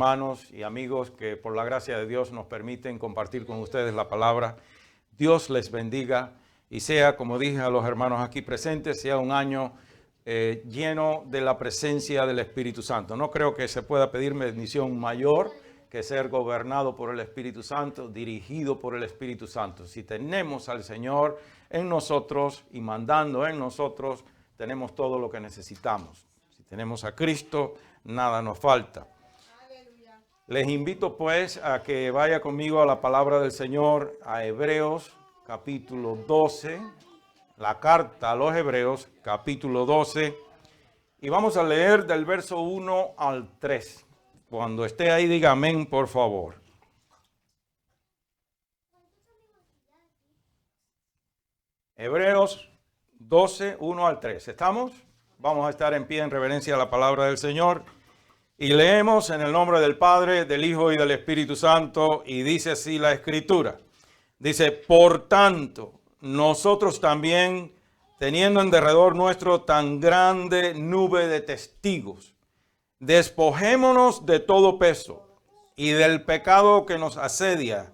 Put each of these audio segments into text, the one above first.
hermanos y amigos que por la gracia de Dios nos permiten compartir con ustedes la palabra. Dios les bendiga y sea, como dije a los hermanos aquí presentes, sea un año lleno de la presencia del Espíritu Santo. No creo que se pueda pedir bendición mayor que ser gobernado por el Espíritu Santo, dirigido por el Espíritu Santo. Si tenemos al Señor en nosotros y mandando en nosotros, tenemos todo lo que necesitamos. Si tenemos a Cristo, nada nos falta. Les invito pues a que vaya conmigo a la palabra del Señor, a Hebreos capítulo 12, la carta a los Hebreos capítulo 12, y vamos a leer del verso 1 al 3. Cuando esté ahí diga amén, por favor. Hebreos 12, 1 al 3. ¿Estamos? Vamos a estar en pie en reverencia a la palabra del Señor. Y leemos en el nombre del Padre, del Hijo y del Espíritu Santo, y dice así la Escritura. Dice, por tanto, nosotros también, teniendo en derredor nuestro tan grande nube de testigos, despojémonos de todo peso y del pecado que nos asedia,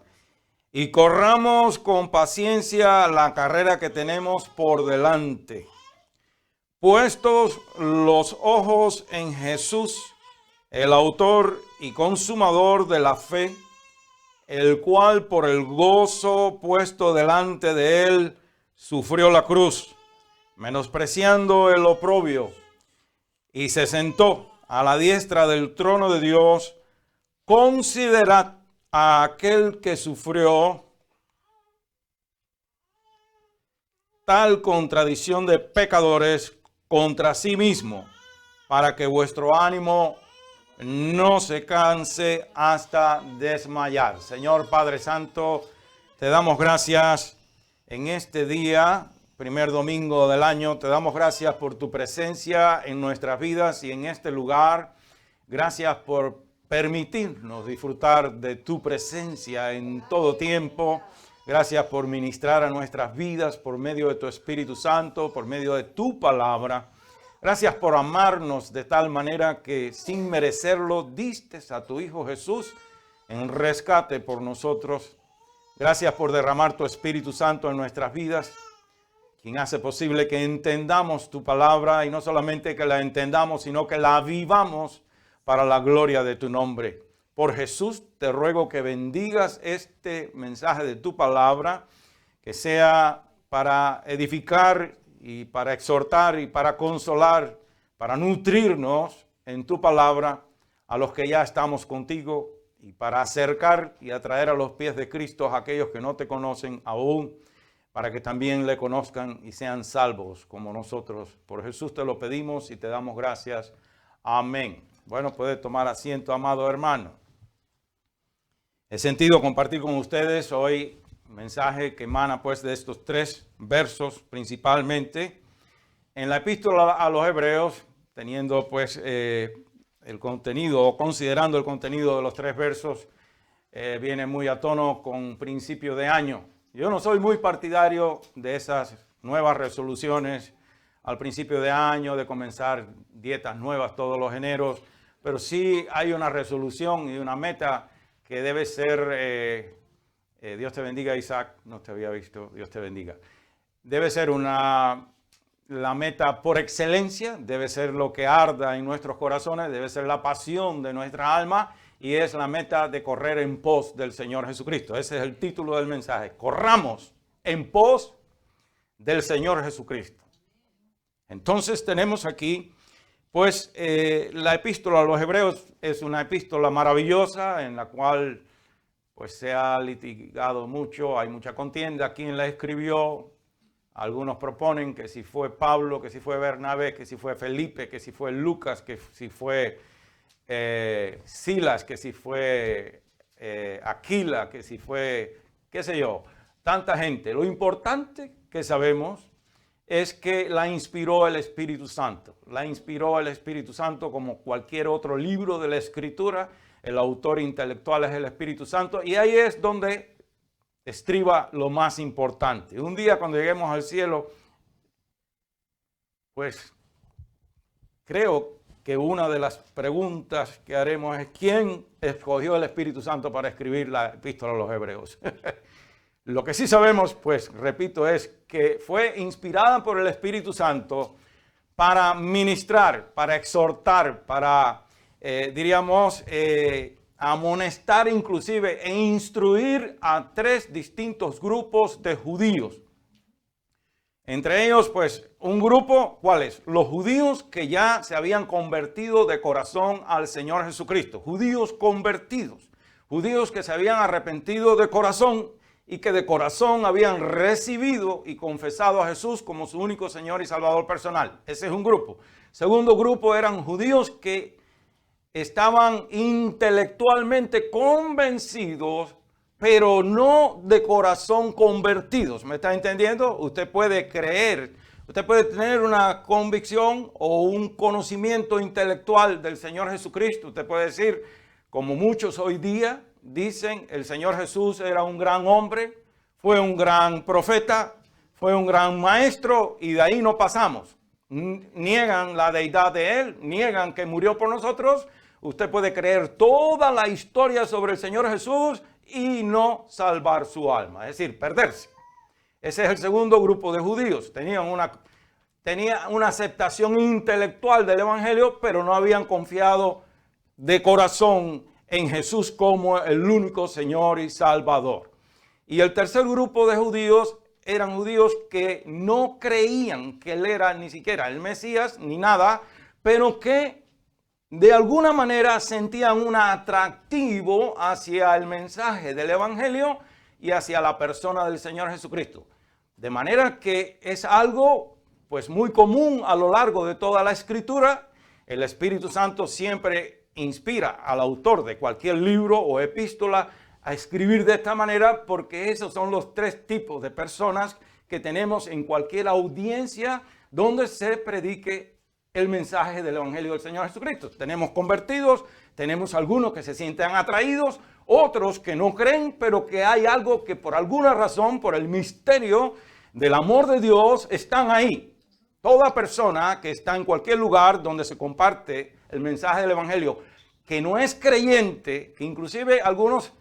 y corramos con paciencia la carrera que tenemos por delante. Puestos los ojos en Jesús, el autor y consumador de la fe, el cual por el gozo puesto delante de él sufrió la cruz, menospreciando el oprobio, y se sentó a la diestra del trono de Dios. Considerad a aquel que sufrió tal contradicción de pecadores contra sí mismo, para que vuestro ánimo no se canse hasta desmayar. Señor Padre Santo, te damos gracias en este día, primer domingo del año. Te damos gracias por tu presencia en nuestras vidas y en este lugar. Gracias por permitirnos disfrutar de tu presencia en todo tiempo. Gracias por ministrar a nuestras vidas por medio de tu Espíritu Santo, por medio de tu palabra. Gracias por amarnos de tal manera que sin merecerlo diste a tu Hijo Jesús en rescate por nosotros. Gracias por derramar tu Espíritu Santo en nuestras vidas, quien hace posible que entendamos tu palabra y no solamente que la entendamos, sino que la vivamos para la gloria de tu nombre. Por Jesús te ruego que bendigas este mensaje de tu palabra, que sea para edificar y para exhortar y para consolar, para nutrirnos en tu palabra a los que ya estamos contigo y para acercar y atraer a los pies de Cristo a aquellos que no te conocen aún, para que también le conozcan y sean salvos como nosotros. Por Jesús te lo pedimos y te damos gracias. Amén. Bueno, puede tomar asiento, amado hermano. He sentido compartir con ustedes hoy un mensaje que emana pues de estos tres versos principalmente en la epístola a los Hebreos, teniendo pues el contenido o considerando el contenido de los tres versos, viene muy a tono con principio de año. Yo no soy muy partidario de esas nuevas resoluciones al principio de año, de comenzar dietas nuevas todos los eneros, pero sí hay una resolución y una meta que debe ser, Dios te bendiga Isaac, no te había visto, Dios te bendiga. Debe ser la meta por excelencia, debe ser lo que arda en nuestros corazones, debe ser la pasión de nuestra alma y es la meta de correr en pos del Señor Jesucristo. Ese es el título del mensaje, corramos en pos del Señor Jesucristo. Entonces tenemos aquí pues la epístola a los Hebreos es una epístola maravillosa en la cual pues se ha litigado mucho, hay mucha contienda. ¿Quién la escribió? Algunos proponen que si fue Pablo, que si fue Bernabé, que si fue Felipe, que si fue Lucas, que si fue Silas, que si fue Aquila, que si fue, qué sé yo, tanta gente. Lo importante que sabemos es que la inspiró el Espíritu Santo. La inspiró el Espíritu Santo como cualquier otro libro de la Escritura. El autor intelectual es el Espíritu Santo y ahí es donde estriba lo más importante. Un día cuando lleguemos al cielo, pues creo que una de las preguntas que haremos es ¿quién escogió el Espíritu Santo para escribir la epístola a los Hebreos? Lo que sí sabemos, pues, repito, es que fue inspirada por el Espíritu Santo para ministrar, para exhortar, para, amonestar inclusive e instruir a 3 distintos grupos de judíos. Entre ellos, pues, un grupo, ¿cuál es? Los judíos que ya se habían convertido de corazón al Señor Jesucristo. Judíos convertidos. Judíos que se habían arrepentido de corazón y que de corazón habían recibido y confesado a Jesús como su único Señor y Salvador personal. Ese es un grupo. Segundo grupo eran judíos que estaban intelectualmente convencidos, pero no de corazón convertidos. ¿Me está entendiendo? Usted puede creer, usted puede tener una convicción o un conocimiento intelectual del Señor Jesucristo. Usted puede decir, como muchos hoy día dicen, el Señor Jesús era un gran hombre, fue un gran profeta, fue un gran maestro y de ahí no pasamos. Niegan la deidad de Él, niegan que murió por nosotros. Usted puede creer toda la historia sobre el Señor Jesús y no salvar su alma, es decir, perderse. Ese es el segundo grupo de judíos. Tenía una aceptación intelectual del Evangelio, pero no habían confiado de corazón en Jesús como el único Señor y Salvador. Y el tercer grupo de judíos eran judíos que no creían que Él era ni siquiera el Mesías ni nada, pero que de alguna manera sentían un atractivo hacia el mensaje del Evangelio y hacia la persona del Señor Jesucristo. De manera que es algo pues muy común a lo largo de toda la Escritura. El Espíritu Santo siempre inspira al autor de cualquier libro o epístola a escribir de esta manera, porque esos son los 3 tipos de personas que tenemos en cualquier audiencia donde se predique el mensaje del Evangelio del Señor Jesucristo. Tenemos convertidos, tenemos algunos que se sienten atraídos, otros que no creen, pero que hay algo que por alguna razón, por el misterio del amor de Dios, están ahí. Toda persona que está en cualquier lugar donde se comparte el mensaje del Evangelio, que no es creyente, que inclusive algunos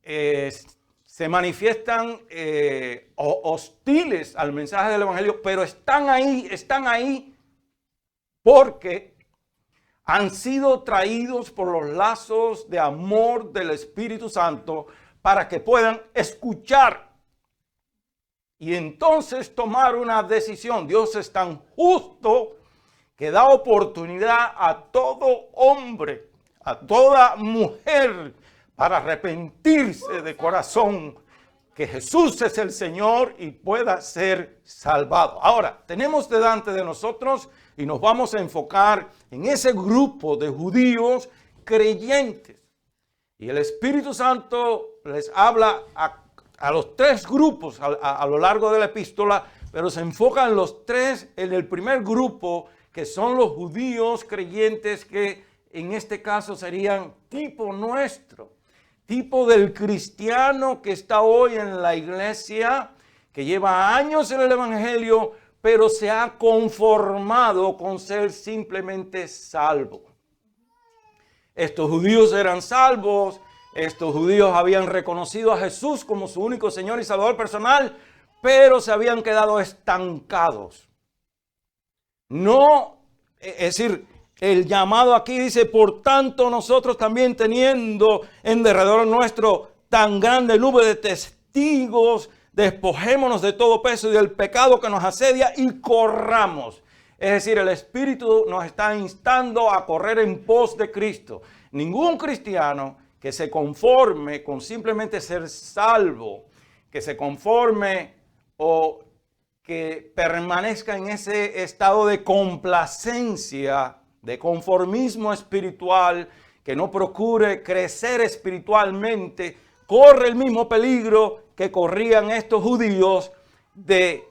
se manifiestan hostiles al mensaje del Evangelio, pero están ahí porque han sido traídos por los lazos de amor del Espíritu Santo para que puedan escuchar y entonces tomar una decisión. Dios es tan justo que da oportunidad a todo hombre, a toda mujer, para arrepentirse de corazón, que Jesús es el Señor y pueda ser salvado. Ahora, tenemos delante de nosotros y nos vamos a enfocar en ese grupo de judíos creyentes. Y el Espíritu Santo les habla a los 3 grupos a lo largo de la epístola, pero se enfoca en los 3, en el primer grupo, que son los judíos creyentes, que en este caso serían tipo nuestro, tipo del cristiano que está hoy en la iglesia, que lleva años en el Evangelio, pero se ha conformado con ser simplemente salvo. Estos judíos eran salvos, estos judíos habían reconocido a Jesús como su único Señor y Salvador personal, pero se habían quedado estancados. No, es decir, el llamado aquí dice, por tanto nosotros también teniendo en derredor nuestro tan grande nube de testigos, despojémonos de todo peso y del pecado que nos asedia y corramos. Es decir, el Espíritu nos está instando a correr en pos de Cristo. Ningún cristiano que se conforme con simplemente ser salvo, que se conforme o que permanezca en ese estado de complacencia, de conformismo espiritual, que no procure crecer espiritualmente, corre el mismo peligro que corrían estos judíos de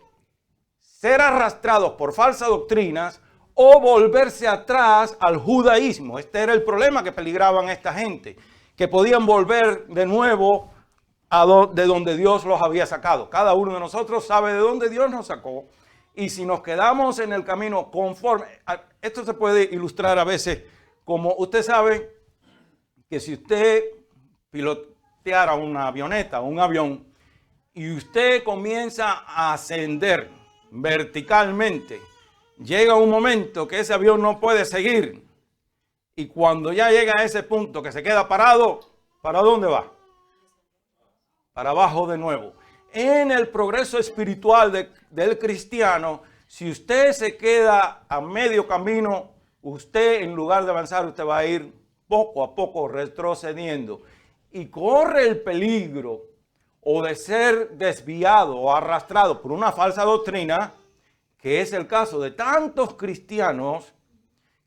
ser arrastrados por falsas doctrinas o volverse atrás al judaísmo. Este era el problema que peligraban esta gente, que podían volver de nuevo de donde Dios los había sacado. Cada uno de nosotros sabe de dónde Dios nos sacó Y si nos quedamos en el camino conforme, esto se puede ilustrar a veces como usted sabe que si usted piloteara una avioneta, un avión, y usted comienza a ascender verticalmente, llega un momento que ese avión no puede seguir. Y cuando ya llega a ese punto que se queda parado, ¿para dónde va? Para abajo de nuevo. En el progreso espiritual del cristiano, si usted se queda a medio camino, usted en lugar de avanzar, usted va a ir poco a poco retrocediendo. Y corre el peligro o de ser desviado o arrastrado por una falsa doctrina, que es el caso de tantos cristianos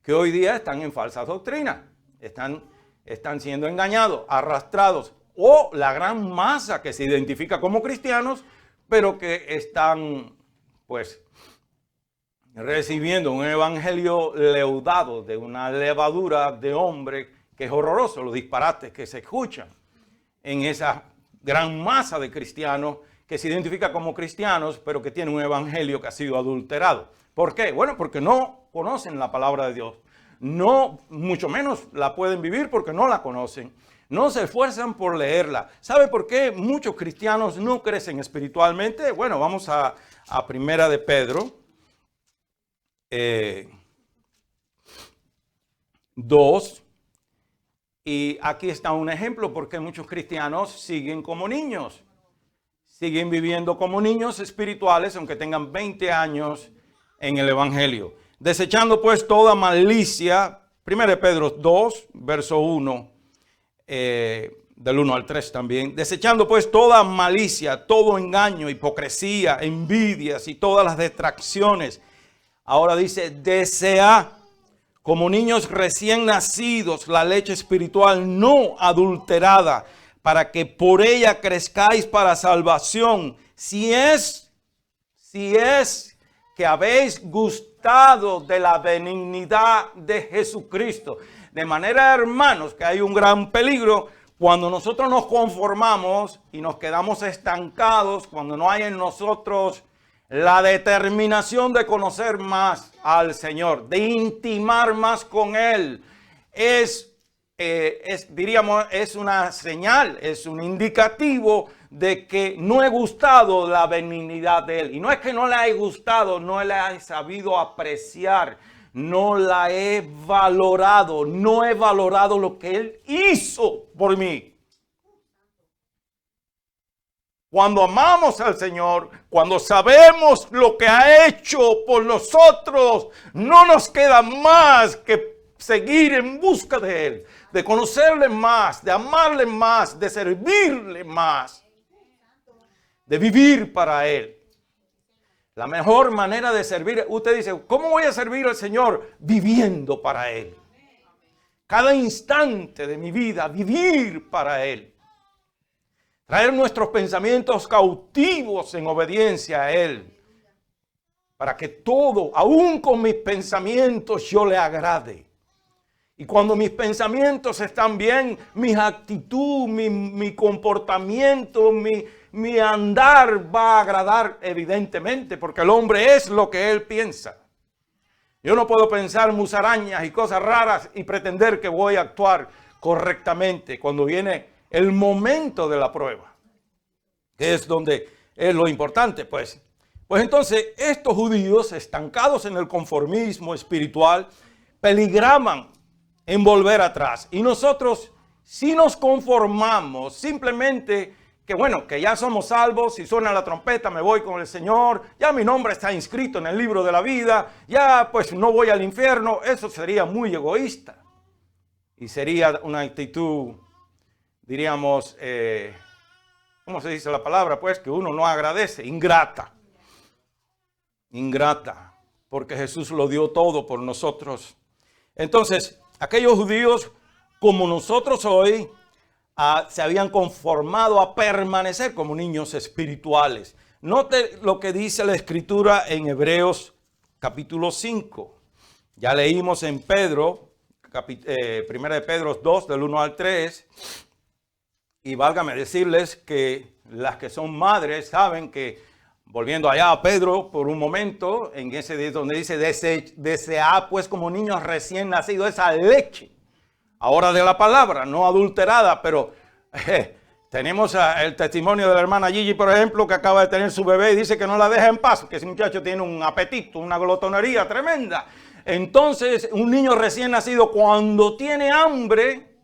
que hoy día están en falsas doctrinas, están siendo engañados, arrastrados, o la gran masa que se identifica como cristianos, pero que están pues recibiendo un evangelio leudado de una levadura de hombre que es horroroso, los disparates que se escuchan en esa gran masa de cristianos que se identifica como cristianos, pero que tienen un evangelio que ha sido adulterado. ¿Por qué? Bueno, porque no conocen la palabra de Dios. No, mucho menos la pueden vivir porque no la conocen. No se esfuerzan por leerla. ¿Sabe por qué muchos cristianos no crecen espiritualmente? Bueno, vamos a Primera de Pedro 2. Y aquí está un ejemplo porque muchos cristianos siguen como niños. Siguen viviendo como niños espirituales aunque tengan 20 años en el evangelio. Desechando pues toda malicia, 1 Pedro 2, verso 1, del 1 al 3 también. Desechando pues toda malicia, todo engaño, hipocresía, envidias y todas las distracciones. Ahora dice, desea como niños recién nacidos la leche espiritual no adulterada, para que por ella crezcáis para salvación. Si es que habéis gustado de la benignidad de Jesucristo. De manera, hermanos, que hay un gran peligro cuando nosotros nos conformamos y nos quedamos estancados, cuando no hay en nosotros la determinación de conocer más al Señor, de intimar más con Él. Diríamos, es una señal, es un indicativo de que no he gustado la benignidad de Él. Y no es que no la he gustado, no la he sabido apreciar, no la he valorado, no he valorado lo que Él hizo por mí. Cuando amamos al Señor, cuando sabemos lo que ha hecho por nosotros, no nos queda más que seguir en busca de Él, de conocerle más, de amarle más, de servirle más, de vivir para Él. La mejor manera de servir, usted dice, ¿cómo voy a servir al Señor? Viviendo para Él. Cada instante de mi vida, vivir para Él. Traer nuestros pensamientos cautivos en obediencia a Él. Para que todo, aún con mis pensamientos, yo le agrade. Y cuando mis pensamientos están bien, mi actitud, mi comportamiento, mi andar va a agradar evidentemente, porque el hombre es lo que él piensa. Yo no puedo pensar musarañas y cosas raras y pretender que voy a actuar correctamente cuando viene el momento de la prueba, que es donde es lo importante, pues. Pues entonces estos judíos estancados en el conformismo espiritual peligraban en volver atrás. Y nosotros, si nos conformamos simplemente que bueno, que ya somos salvos, si suena la trompeta me voy con el Señor, ya mi nombre está inscrito en el libro de la vida, ya pues no voy al infierno, eso sería muy egoísta. Y sería una actitud, diríamos, ¿cómo se dice la palabra? Pues que uno no agradece, ingrata. Ingrata, porque Jesús lo dio todo por nosotros. Entonces, aquellos judíos, como nosotros hoy, se habían conformado a permanecer como niños espirituales. Note lo que dice la Escritura en Hebreos capítulo 5. Ya leímos en Pedro, 1 de Pedro 2, del 1 al 3. Y válgame decirles que las que son madres saben que Volviendo allá a Pedro por un momento, en ese donde dice, desead pues como niños recién nacidos esa leche, ahora de la palabra, no adulterada, pero tenemos el testimonio de la hermana Gigi, por ejemplo, que acaba de tener su bebé y dice que no la deja en paz, que ese muchacho tiene un apetito, una glotonería tremenda. Entonces, un niño recién nacido, cuando tiene hambre,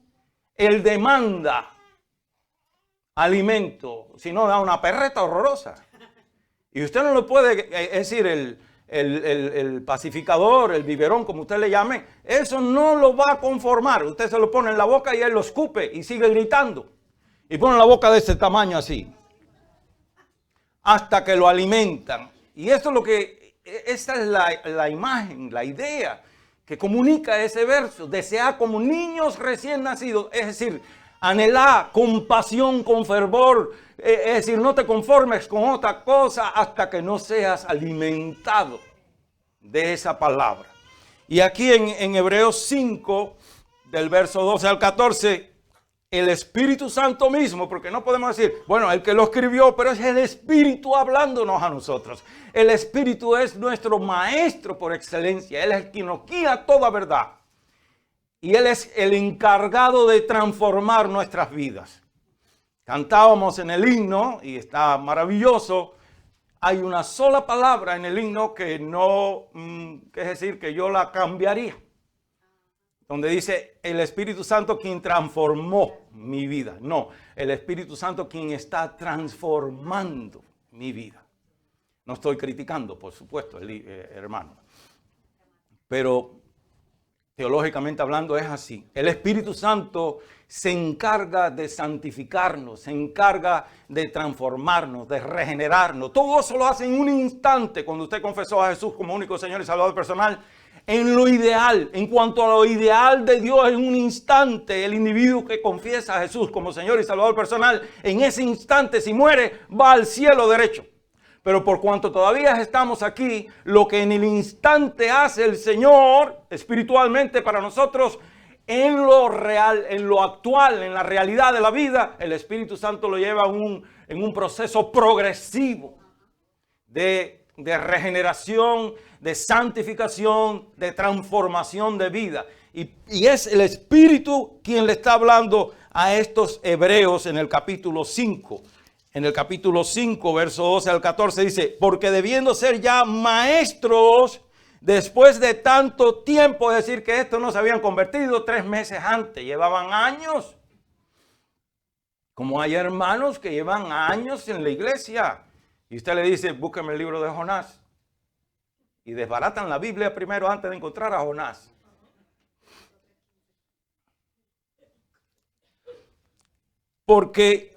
él demanda alimento, si no da una perreta horrorosa. Y usted no lo puede, es decir, el pacificador, el biberón, como usted le llame, eso no lo va a conformar. Usted se lo pone en la boca y él lo escupe y sigue gritando. Y pone la boca de ese tamaño así, hasta que lo alimentan. Y esto es lo que, esta es la imagen, la idea que comunica ese verso. Desear como niños recién nacidos, es decir, anhelá con pasión, con fervor, es decir, no te conformes con otra cosa hasta que no seas alimentado de esa palabra. Y aquí en Hebreos 5, del verso 12 al 14, el Espíritu Santo mismo, porque no podemos decir, bueno, el que lo escribió, pero es el Espíritu hablándonos a nosotros. El Espíritu es nuestro maestro por excelencia, Él es el que nos guía toda verdad. Y Él es el encargado de transformar nuestras vidas. Cantábamos en el himno, y está maravilloso, hay una sola palabra en el himno que no, que es decir, que yo la cambiaría. Donde dice, el Espíritu Santo quien transformó mi vida. No, el Espíritu Santo quien está transformando mi vida. No estoy criticando, por supuesto, hermano. Pero teológicamente hablando es así. El Espíritu Santo se encarga de santificarnos, se encarga de transformarnos, de regenerarnos. Todo eso lo hace en un instante cuando usted confesó a Jesús como único Señor y Salvador personal. En lo ideal, en cuanto a lo ideal de Dios, en un instante, el individuo que confiesa a Jesús como Señor y Salvador personal, en ese instante, si muere, va al cielo derecho. Pero por cuanto todavía estamos aquí, lo que en el instante hace el Señor espiritualmente para nosotros, en lo real, en lo actual, en la realidad de la vida, el Espíritu Santo lo lleva en un proceso progresivo de regeneración, de santificación, de transformación de vida. Y es el Espíritu quien le está hablando a estos hebreos en el capítulo 5. En el capítulo 5, verso 12 al 14 dice, porque debiendo ser ya maestros después de tanto tiempo, es decir, que estos no se habían convertido 3 meses antes, llevaban años. Como hay hermanos que llevan años en la iglesia. Y usted le dice, búsqueme el libro de Jonás. Y desbaratan la Biblia primero antes de encontrar a Jonás. Porque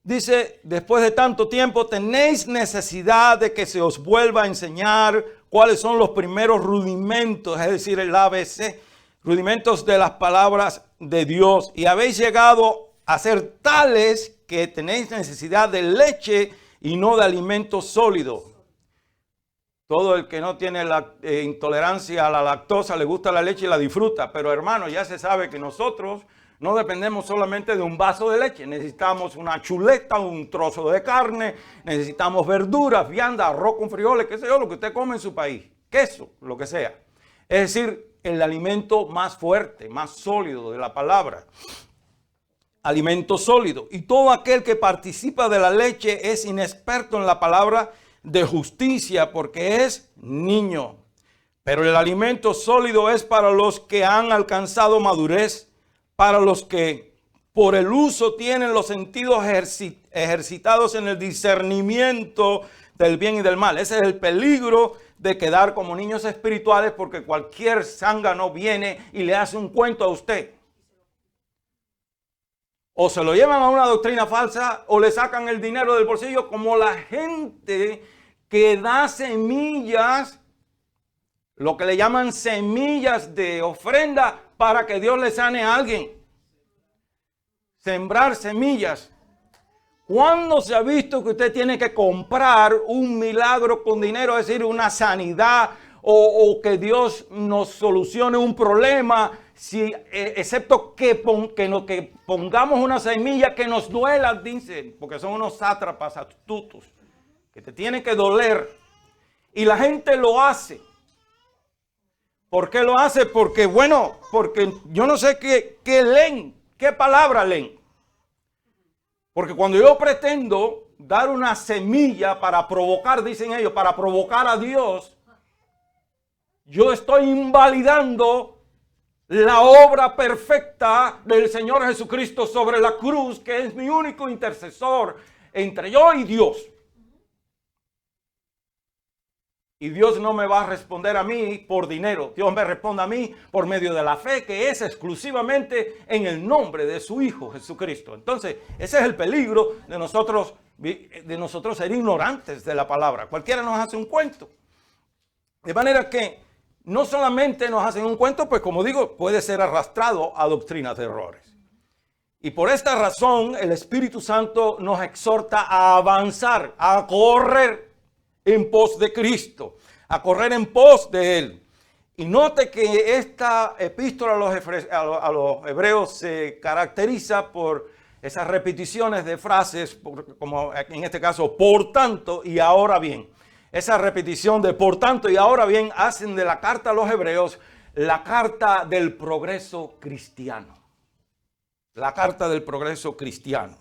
dice, después de tanto tiempo tenéis necesidad de que se os vuelva a enseñar cuáles son los primeros rudimentos, es decir, el ABC, rudimentos de las palabras de Dios. Y habéis llegado a ser tales que tenéis necesidad de leche y no de alimento sólido. Todo el que no tiene la intolerancia a la lactosa le gusta la leche y la disfruta. Pero hermano, ya se sabe que nosotros no dependemos solamente de un vaso de leche. Necesitamos una chuleta, un trozo de carne, necesitamos verduras, vianda, arroz con frijoles, qué sé yo, lo que usted come en su país. Queso, lo que sea. Es decir, el alimento más fuerte, más sólido de la palabra. Alimento sólido. Y todo aquel que participa de la leche es inexperto en la palabra de justicia porque es niño. Pero el alimento sólido es para los que han alcanzado madurez, para los que por el uso tienen los sentidos ejercitados en el discernimiento del bien y del mal. Ese es el peligro de quedar como niños espirituales, porque cualquier zángano viene y le hace un cuento a usted. O se lo llevan a una doctrina falsa o le sacan el dinero del bolsillo, como la gente que da semillas, lo que le llaman semillas de ofrenda para que Dios le sane a alguien. Sembrar semillas. ¿Cuándo se ha visto que usted tiene que comprar un milagro con dinero, es decir, una sanidad o que Dios nos solucione un problema? Si, excepto que pongamos una semilla que nos duela, dicen, porque son unos sátrapas astutos que te tiene que doler. Y la gente lo hace. ¿Por qué lo hace? Porque, bueno, porque yo no sé qué leen, qué palabra leen. Porque cuando yo pretendo dar una semilla para provocar, dicen ellos, para provocar a Dios, yo estoy invalidando la obra perfecta del Señor Jesucristo sobre la cruz, que es mi único intercesor entre yo y Dios. Y Dios no me va a responder a mí por dinero. Dios me responde a mí por medio de la fe, que es exclusivamente en el nombre de su Hijo Jesucristo. Entonces, ese es el peligro de nosotros ser ignorantes de la palabra. Cualquiera nos hace un cuento. De manera que no solamente nos hacen un cuento, pues como digo, puede ser arrastrado a doctrinas de errores. Y por esta razón, el Espíritu Santo nos exhorta a avanzar, a correr en pos de Cristo, a correr en pos de Él. Y note que esta epístola a los hebreos se caracteriza por esas repeticiones de frases, como en este caso, por tanto y ahora bien. Esa repetición de por tanto y ahora bien hacen de la carta a los hebreos la carta del progreso cristiano. La carta del progreso cristiano.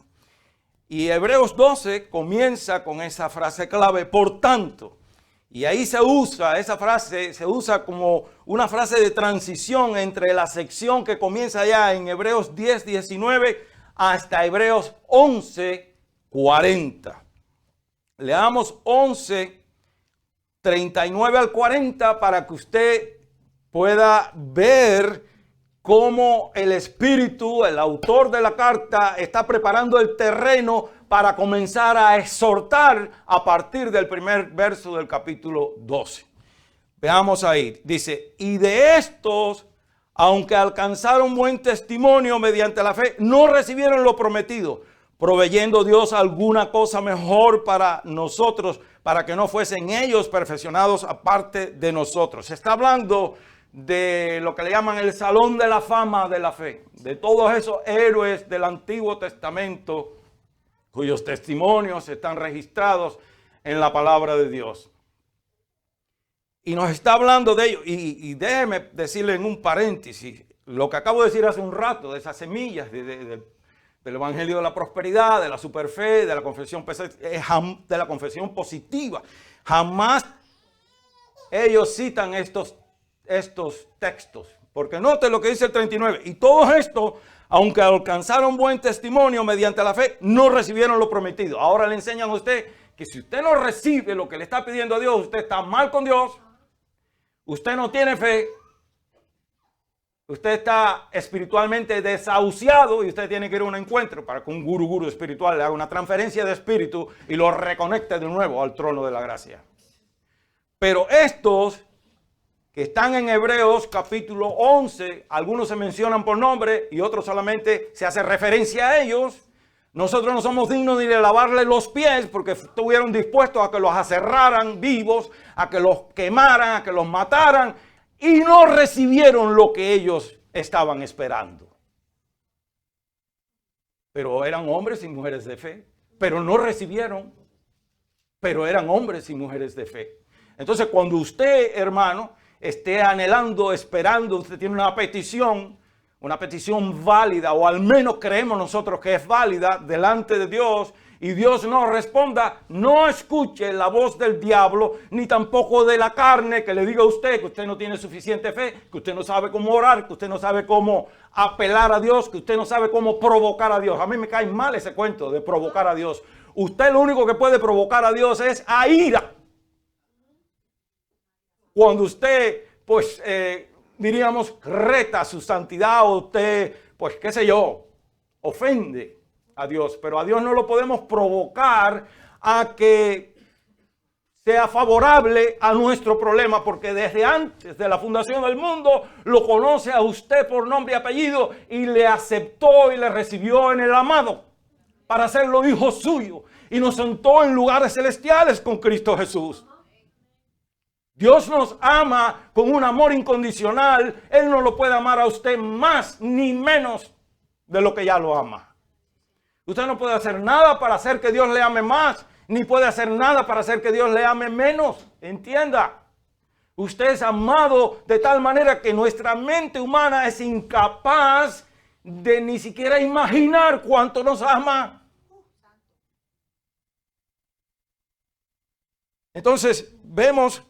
Y Hebreos 12 comienza con esa frase clave, por tanto. Y ahí esa frase se usa como una frase de transición entre la sección que comienza ya en Hebreos 10, 19 hasta Hebreos 11, 40. Leamos 11, 39 al 40 para que usted pueda ver cómo el Espíritu, el autor de la carta, está preparando el terreno para comenzar a exhortar a partir del primer verso del capítulo 12. Veamos ahí. Dice, y de estos, aunque alcanzaron buen testimonio mediante la fe, no recibieron lo prometido, proveyendo Dios alguna cosa mejor para nosotros, para que no fuesen ellos perfeccionados aparte de nosotros. Se está hablando de lo que le llaman el salón de la fama de la fe, de todos esos héroes del Antiguo Testamento cuyos testimonios están registrados en la palabra de Dios. Y nos está hablando de ellos. Y déjeme decirle en un paréntesis, lo que acabo de decir hace un rato, de esas semillas del Evangelio de la Prosperidad, de la superfe, de la confesión positiva. Jamás ellos citan estos textos, porque note lo que dice el 39, y todo esto, aunque alcanzaron buen testimonio mediante la fe, no recibieron lo prometido. Ahora le enseñan a usted que si usted no recibe lo que le está pidiendo a Dios, usted está mal con Dios, usted no tiene fe, usted está espiritualmente desahuciado y usted tiene que ir a un encuentro para que un gurú espiritual le haga una transferencia de espíritu y lo reconecte de nuevo al trono de la gracia. Pero estos que están en Hebreos capítulo 11, algunos se mencionan por nombre y otros solamente se hace referencia a ellos. Nosotros no somos dignos ni de lavarle los pies porque estuvieron dispuestos a que los aserraran vivos, a que los quemaran, a que los mataran y no recibieron lo que ellos estaban esperando. Pero eran hombres y mujeres de fe, pero no recibieron, pero eran hombres y mujeres de fe. Entonces cuando usted, hermano, esté anhelando, esperando, usted tiene una petición válida, o al menos creemos nosotros que es válida delante de Dios, y Dios no responda, no escuche la voz del diablo, ni tampoco de la carne que le diga a usted que usted no tiene suficiente fe, que usted no sabe cómo orar, que usted no sabe cómo apelar a Dios, que usted no sabe cómo provocar a Dios. A mí me cae mal ese cuento de provocar a Dios. Usted lo único que puede provocar a Dios es a ira. Cuando usted, pues, diríamos, reta su santidad, o usted, pues, qué sé yo, ofende a Dios. Pero a Dios no lo podemos provocar a que sea favorable a nuestro problema, porque desde antes de la fundación del mundo lo conoce a usted por nombre y apellido y le aceptó y le recibió en el amado para hacerlo hijo suyo y nos sentó en lugares celestiales con Cristo Jesús. Dios nos ama con un amor incondicional. Él no lo puede amar a usted más ni menos de lo que ya lo ama. Usted no puede hacer nada para hacer que Dios le ame más ni puede hacer nada para hacer que Dios le ame menos. Entienda, usted es amado de tal manera que nuestra mente humana es incapaz de ni siquiera imaginar cuánto nos ama. Entonces, vemos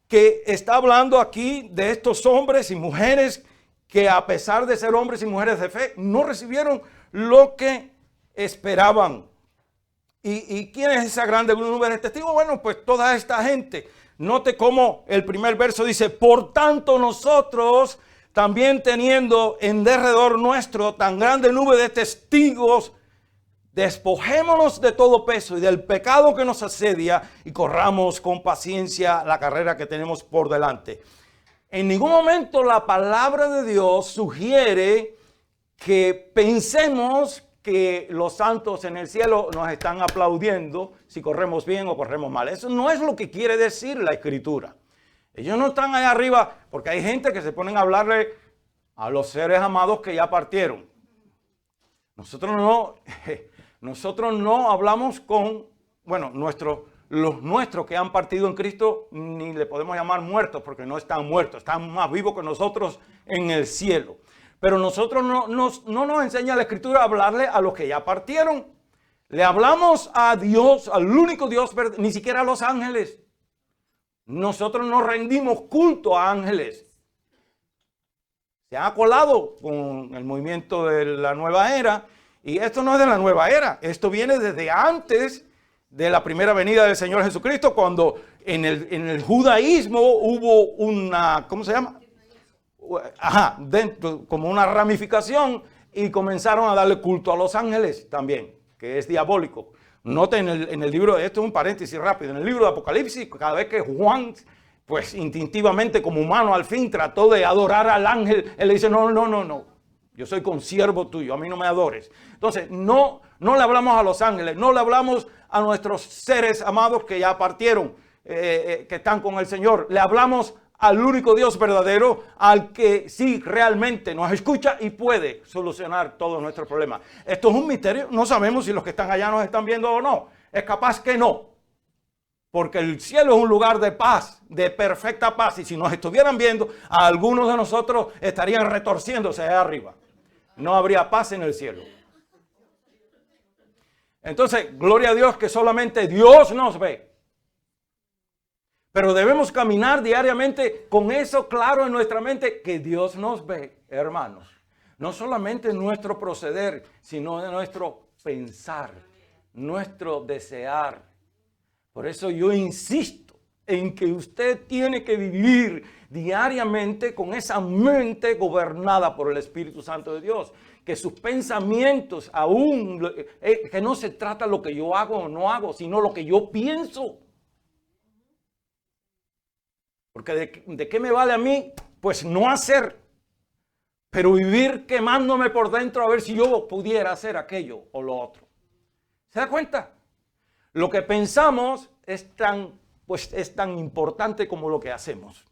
que está hablando aquí de estos hombres y mujeres que a pesar de ser hombres y mujeres de fe, no recibieron lo que esperaban. ¿Y quién es esa grande nube de testigos? Bueno, pues toda esta gente. Note cómo el primer verso dice, por tanto nosotros, también teniendo en derredor nuestro tan grande nube de testigos, despojémonos de todo peso y del pecado que nos asedia y corramos con paciencia la carrera que tenemos por delante. En ningún momento la palabra de Dios sugiere que pensemos que los santos en el cielo nos están aplaudiendo si corremos bien o corremos mal. Eso no es lo que quiere decir la Escritura. Ellos no están allá arriba porque hay gente que se ponen a hablarle a los seres amados que ya partieron. Nosotros no hablamos con, los nuestros que han partido en Cristo, ni le podemos llamar muertos porque no están muertos, están más vivos que nosotros en el cielo. Pero nosotros no nos enseña la Escritura a hablarle a los que ya partieron. Le hablamos a Dios, al único Dios, ni siquiera a los ángeles. Nosotros no rendimos culto a ángeles. Se ha colado con el movimiento de la nueva era. Y esto no es de la nueva era. Esto viene desde antes de la primera venida del Señor Jesucristo, cuando en el judaísmo hubo una, ¿cómo se llama? Como una ramificación y comenzaron a darle culto a los ángeles también, que es diabólico. Noten en el libro, esto es un paréntesis rápido, en el libro de Apocalipsis, cada vez que Juan, pues instintivamente como humano al fin trató de adorar al ángel, él le dice, no, yo soy consiervo tuyo, a mí no me adores. Entonces, no le hablamos a los ángeles, no le hablamos a nuestros seres amados que ya partieron, que están con el Señor. Le hablamos al único Dios verdadero, al que sí realmente nos escucha y puede solucionar todos nuestros problemas. Esto es un misterio, no sabemos si los que están allá nos están viendo o no. Es capaz que no, porque el cielo es un lugar de paz, de perfecta paz, y si nos estuvieran viendo, algunos de nosotros estarían retorciéndose allá arriba. No habría paz en el cielo. Entonces, gloria a Dios que solamente Dios nos ve. Pero debemos caminar diariamente con eso claro en nuestra mente, que Dios nos ve, hermanos. No solamente en nuestro proceder, sino en nuestro pensar, nuestro desear. Por eso yo insisto en que usted tiene que vivir diariamente con esa mente gobernada por el Espíritu Santo de Dios. Que sus pensamientos que no se trata de lo que yo hago o no hago, sino lo que yo pienso. Porque ¿de qué me vale a mí? Pues no hacer, pero vivir quemándome por dentro a ver si yo pudiera hacer aquello o lo otro. ¿Se da cuenta? Lo que pensamos es tan importante como lo que hacemos.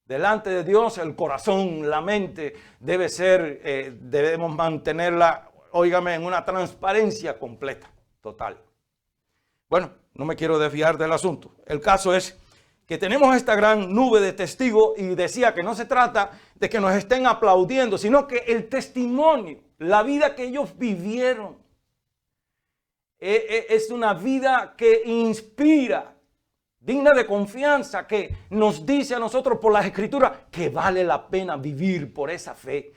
Delante de Dios, el corazón, la mente debemos mantenerla, óigame, en una transparencia completa, total. Bueno, no me quiero desviar del asunto. El caso es que tenemos esta gran nube de testigos y decía que no se trata de que nos estén aplaudiendo, sino que el testimonio, la vida que ellos vivieron, es una vida que inspira, digna de confianza, que nos dice a nosotros por las Escrituras que vale la pena vivir por esa fe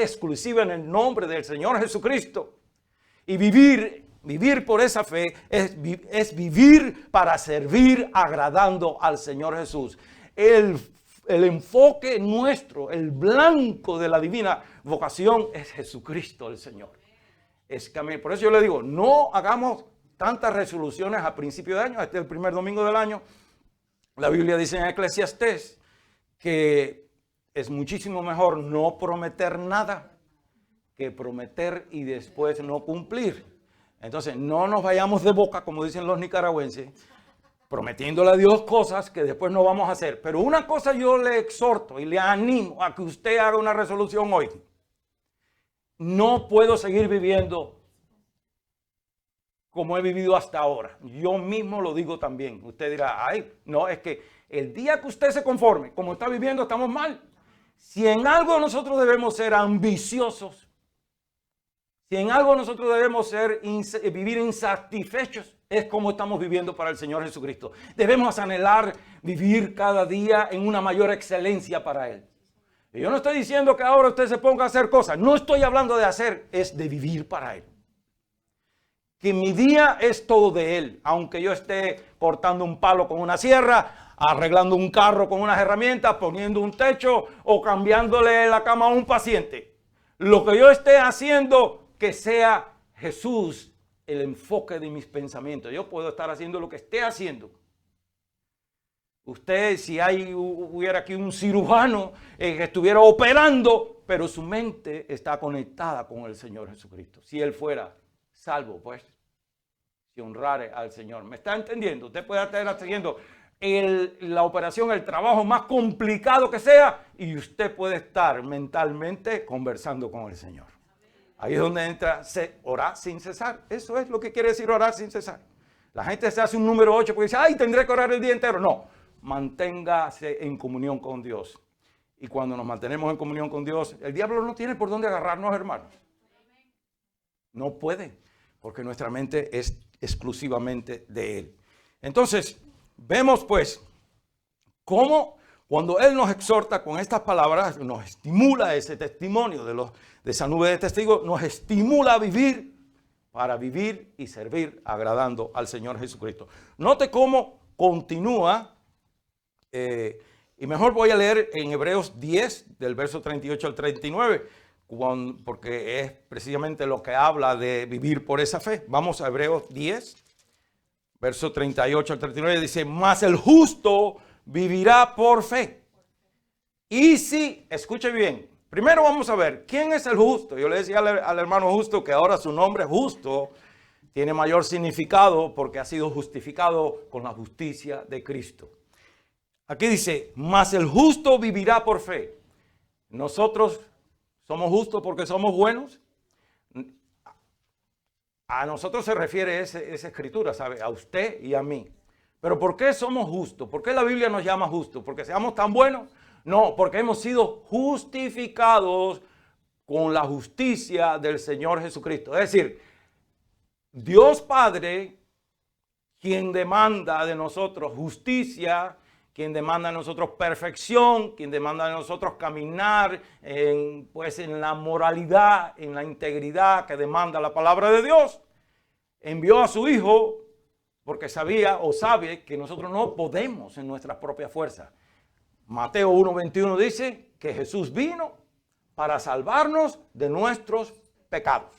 exclusiva en el nombre del Señor Jesucristo. Y vivir por esa fe es vivir para servir agradando al Señor Jesús. El enfoque nuestro, el blanco de la divina vocación es Jesucristo el Señor. Por eso yo le digo, no hagamos tantas resoluciones a principio de año. Este es el primer domingo del año. La Biblia dice en Eclesiastés que es muchísimo mejor no prometer nada que prometer y después no cumplir. Entonces, no nos vayamos de boca, como dicen los nicaragüenses, prometiéndole a Dios cosas que después no vamos a hacer. Pero una cosa yo le exhorto y le animo a que usted haga una resolución hoy. No puedo seguir viviendo como he vivido hasta ahora. Yo mismo lo digo también. Usted dirá, ay, no, es que el día que usted se conforme, como está viviendo, estamos mal. Si en algo nosotros debemos ser ambiciosos, si en algo nosotros debemos vivir insatisfechos, es como estamos viviendo para el Señor Jesucristo. Debemos anhelar vivir cada día en una mayor excelencia para Él. Y yo no estoy diciendo que ahora usted se ponga a hacer cosas. No estoy hablando de hacer, es de vivir para Él. Que mi día es todo de Él. Aunque yo esté cortando un palo con una sierra, arreglando un carro con unas herramientas, poniendo un techo o cambiándole la cama a un paciente. Lo que yo esté haciendo, que sea Jesús el enfoque de mis pensamientos. Yo puedo estar haciendo lo que esté haciendo. Usted, si hubiera aquí un cirujano que estuviera operando, pero su mente está conectada con el Señor Jesucristo. Si Él fuera salvo, pues, si honrare al Señor. ¿Me está entendiendo? Usted puede estar haciendo la operación, el trabajo más complicado que sea, y usted puede estar mentalmente conversando con el Señor. Ahí es donde entra orar sin cesar. Eso es lo que quiere decir orar sin cesar. La gente se hace un número 8 porque dice, ay, tendré que orar el día entero. No, manténgase en comunión con Dios. Y cuando nos mantenemos en comunión con Dios, el diablo no tiene por dónde agarrarnos, hermanos. No puede, porque nuestra mente es exclusivamente de Él. Entonces, vemos pues cómo cuando Él nos exhorta con estas palabras, nos estimula ese testimonio de esa nube de testigos, nos estimula a vivir para vivir y servir agradando al Señor Jesucristo. Note cómo continúa, y mejor voy a leer en Hebreos 10, del verso 38 al 39, porque es precisamente lo que habla de vivir por esa fe. Vamos a Hebreos 10, verso 38 al 39, dice, mas el justo vivirá por fe. Y si, escuche bien, primero vamos a ver, ¿quién es el justo? Yo le decía al hermano Justo que ahora su nombre Justo tiene mayor significado porque ha sido justificado con la justicia de Cristo. Aquí dice, mas el justo vivirá por fe. Nosotros somos justos porque somos buenos. A nosotros se refiere esa escritura, ¿sabe? A usted y a mí. Pero ¿por qué somos justos? ¿Por qué la Biblia nos llama justos? ¿Porque seamos tan buenos? No, porque hemos sido justificados con la justicia del Señor Jesucristo. Es decir, Dios Padre, quien demanda de nosotros justicia, quien demanda de nosotros perfección, quien demanda de nosotros caminar en la moralidad, en la integridad que demanda la palabra de Dios, envió a su Hijo porque sabía o sabe que nosotros no podemos en nuestras propias fuerzas. Mateo 1:21 dice que Jesús vino para salvarnos de nuestros pecados.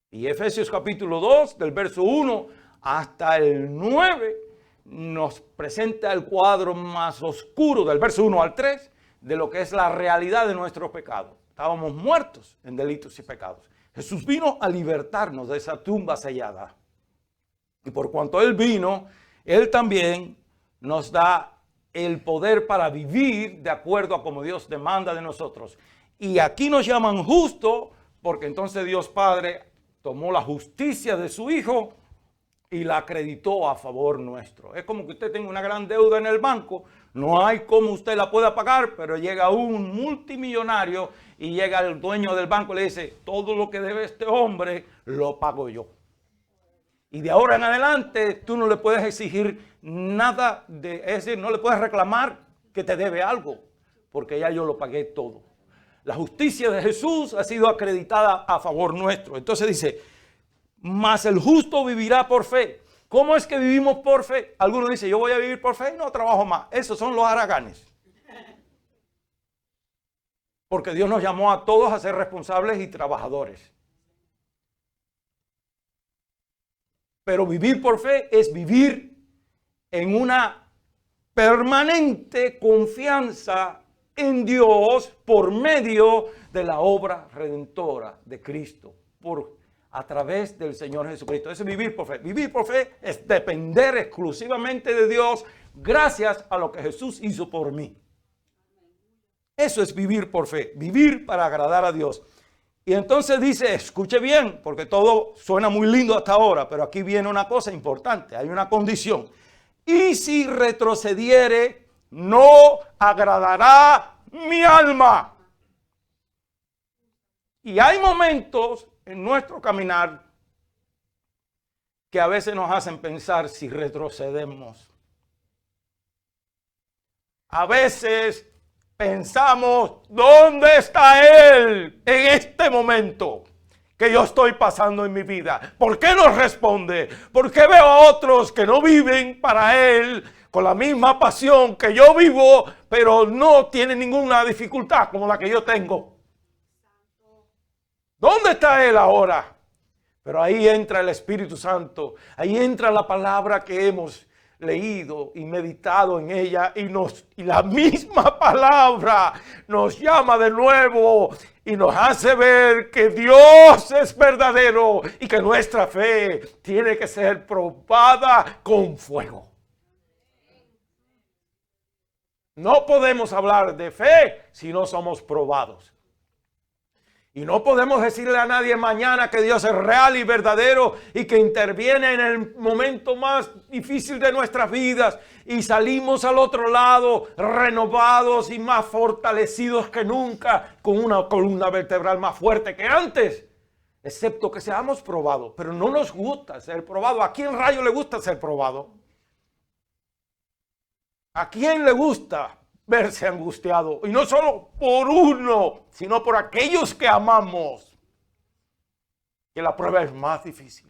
Y Efesios capítulo 2, del verso 1 hasta el 9, nos presenta el cuadro más oscuro, del verso 1 al 3, de lo que es la realidad de nuestros pecados. Estábamos muertos en delitos y pecados. Jesús vino a libertarnos de esa tumba sellada. Y por cuanto Él vino, Él también nos da el poder para vivir de acuerdo a como Dios demanda de nosotros. Y aquí nos llaman justo porque entonces Dios Padre tomó la justicia de su Hijo y la acreditó a favor nuestro. Es como que usted tenga una gran deuda en el banco, no hay cómo usted la pueda pagar, pero llega un multimillonario y llega el dueño del banco y le dice, todo lo que debe este hombre lo pago yo. Y de ahora en adelante tú no le puedes exigir nada, es decir, no le puedes reclamar que te debe algo, porque ya yo lo pagué todo. La justicia de Jesús ha sido acreditada a favor nuestro. Entonces dice, mas el justo vivirá por fe. ¿Cómo es que vivimos por fe? Algunos dicen, yo voy a vivir por fe, no trabajo más. Esos son los haraganes. Porque Dios nos llamó a todos a ser responsables y trabajadores. Pero vivir por fe es vivir en una permanente confianza en Dios por medio de la obra redentora de Cristo, a través del Señor Jesucristo. Eso es vivir por fe. Vivir por fe es depender exclusivamente de Dios gracias a lo que Jesús hizo por mí. Eso es vivir por fe, vivir para agradar a Dios. Y entonces dice, escuche bien, porque todo suena muy lindo hasta ahora, pero aquí viene una cosa importante, hay una condición. Y si retrocediere, no agradará mi alma. Y hay momentos en nuestro caminar que a veces nos hacen pensar si retrocedemos. A veces pensamos, ¿dónde está Él en este momento que yo estoy pasando en mi vida? ¿Por qué no responde? ¿Por qué veo a otros que no viven para Él con la misma pasión que yo vivo, pero no tienen ninguna dificultad como la que yo tengo? ¿Dónde está Él ahora? Pero ahí entra el Espíritu Santo, ahí entra la palabra que hemos leído y meditado en ella y la misma palabra nos llama de nuevo y nos hace ver que Dios es verdadero y que nuestra fe tiene que ser probada con fuego. No podemos hablar de fe si no somos probados. Y no podemos decirle a nadie mañana que Dios es real y verdadero y que interviene en el momento más difícil de nuestras vidas y salimos al otro lado renovados y más fortalecidos que nunca, con una columna vertebral más fuerte que antes, excepto que seamos probados. Pero no nos gusta ser probados. ¿A quién rayo le gusta ser probado? ¿A quién le gusta verse angustiado? Y no solo por uno, sino por aquellos que amamos, que la prueba es más difícil.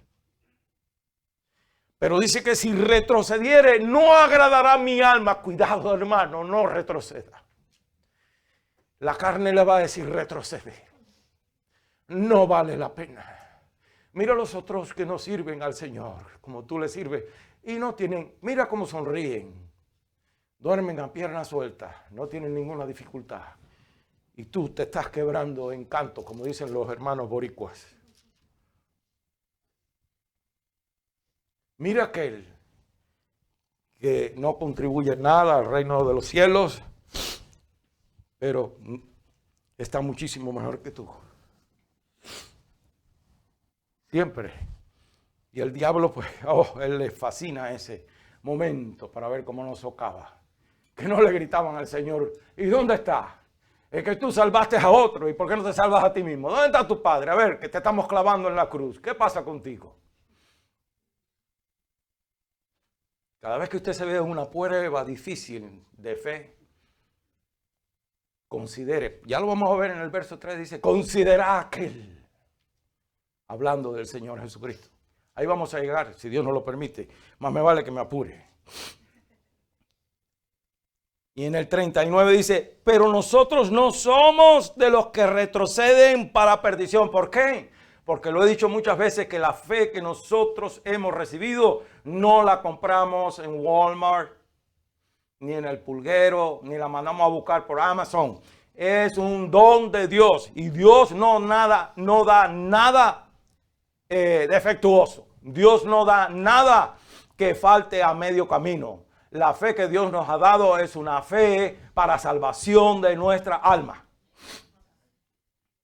Pero dice que si retrocediere, no agradará mi alma. Cuidado, hermano, no retroceda. La carne le va a decir, retrocede. No vale la pena. Mira los otros que no sirven al Señor, como tú le sirves, y no tienen, mira cómo sonríen. Duermen a piernas sueltas, no tienen ninguna dificultad. Y tú te estás quebrando en canto, como dicen los hermanos boricuas. Mira aquel que no contribuye nada al reino de los cielos, pero está muchísimo mejor que tú. Siempre. Y el diablo, pues, él le fascina ese momento para ver cómo nos socava. Que no le gritaban al Señor, ¿y dónde está? Es que tú salvaste a otro, ¿y por qué no te salvas a ti mismo? ¿Dónde está tu padre? A ver, que te estamos clavando en la cruz. ¿Qué pasa contigo? Cada vez que usted se ve en una prueba difícil de fe, considere, ya lo vamos a ver en el verso 3, dice, considera aquel, hablando del Señor Jesucristo. Ahí vamos a llegar, si Dios nos lo permite, más me vale que me apure. Y en el 39 dice, pero nosotros no somos de los que retroceden para perdición. ¿Por qué? Porque lo he dicho muchas veces que la fe que nosotros hemos recibido no la compramos en Walmart, ni en el pulguero, ni la mandamos a buscar por Amazon. Es un don de Dios y Dios no da nada defectuoso. Dios no da nada que falte a medio camino. La fe que Dios nos ha dado es una fe para salvación de nuestra alma,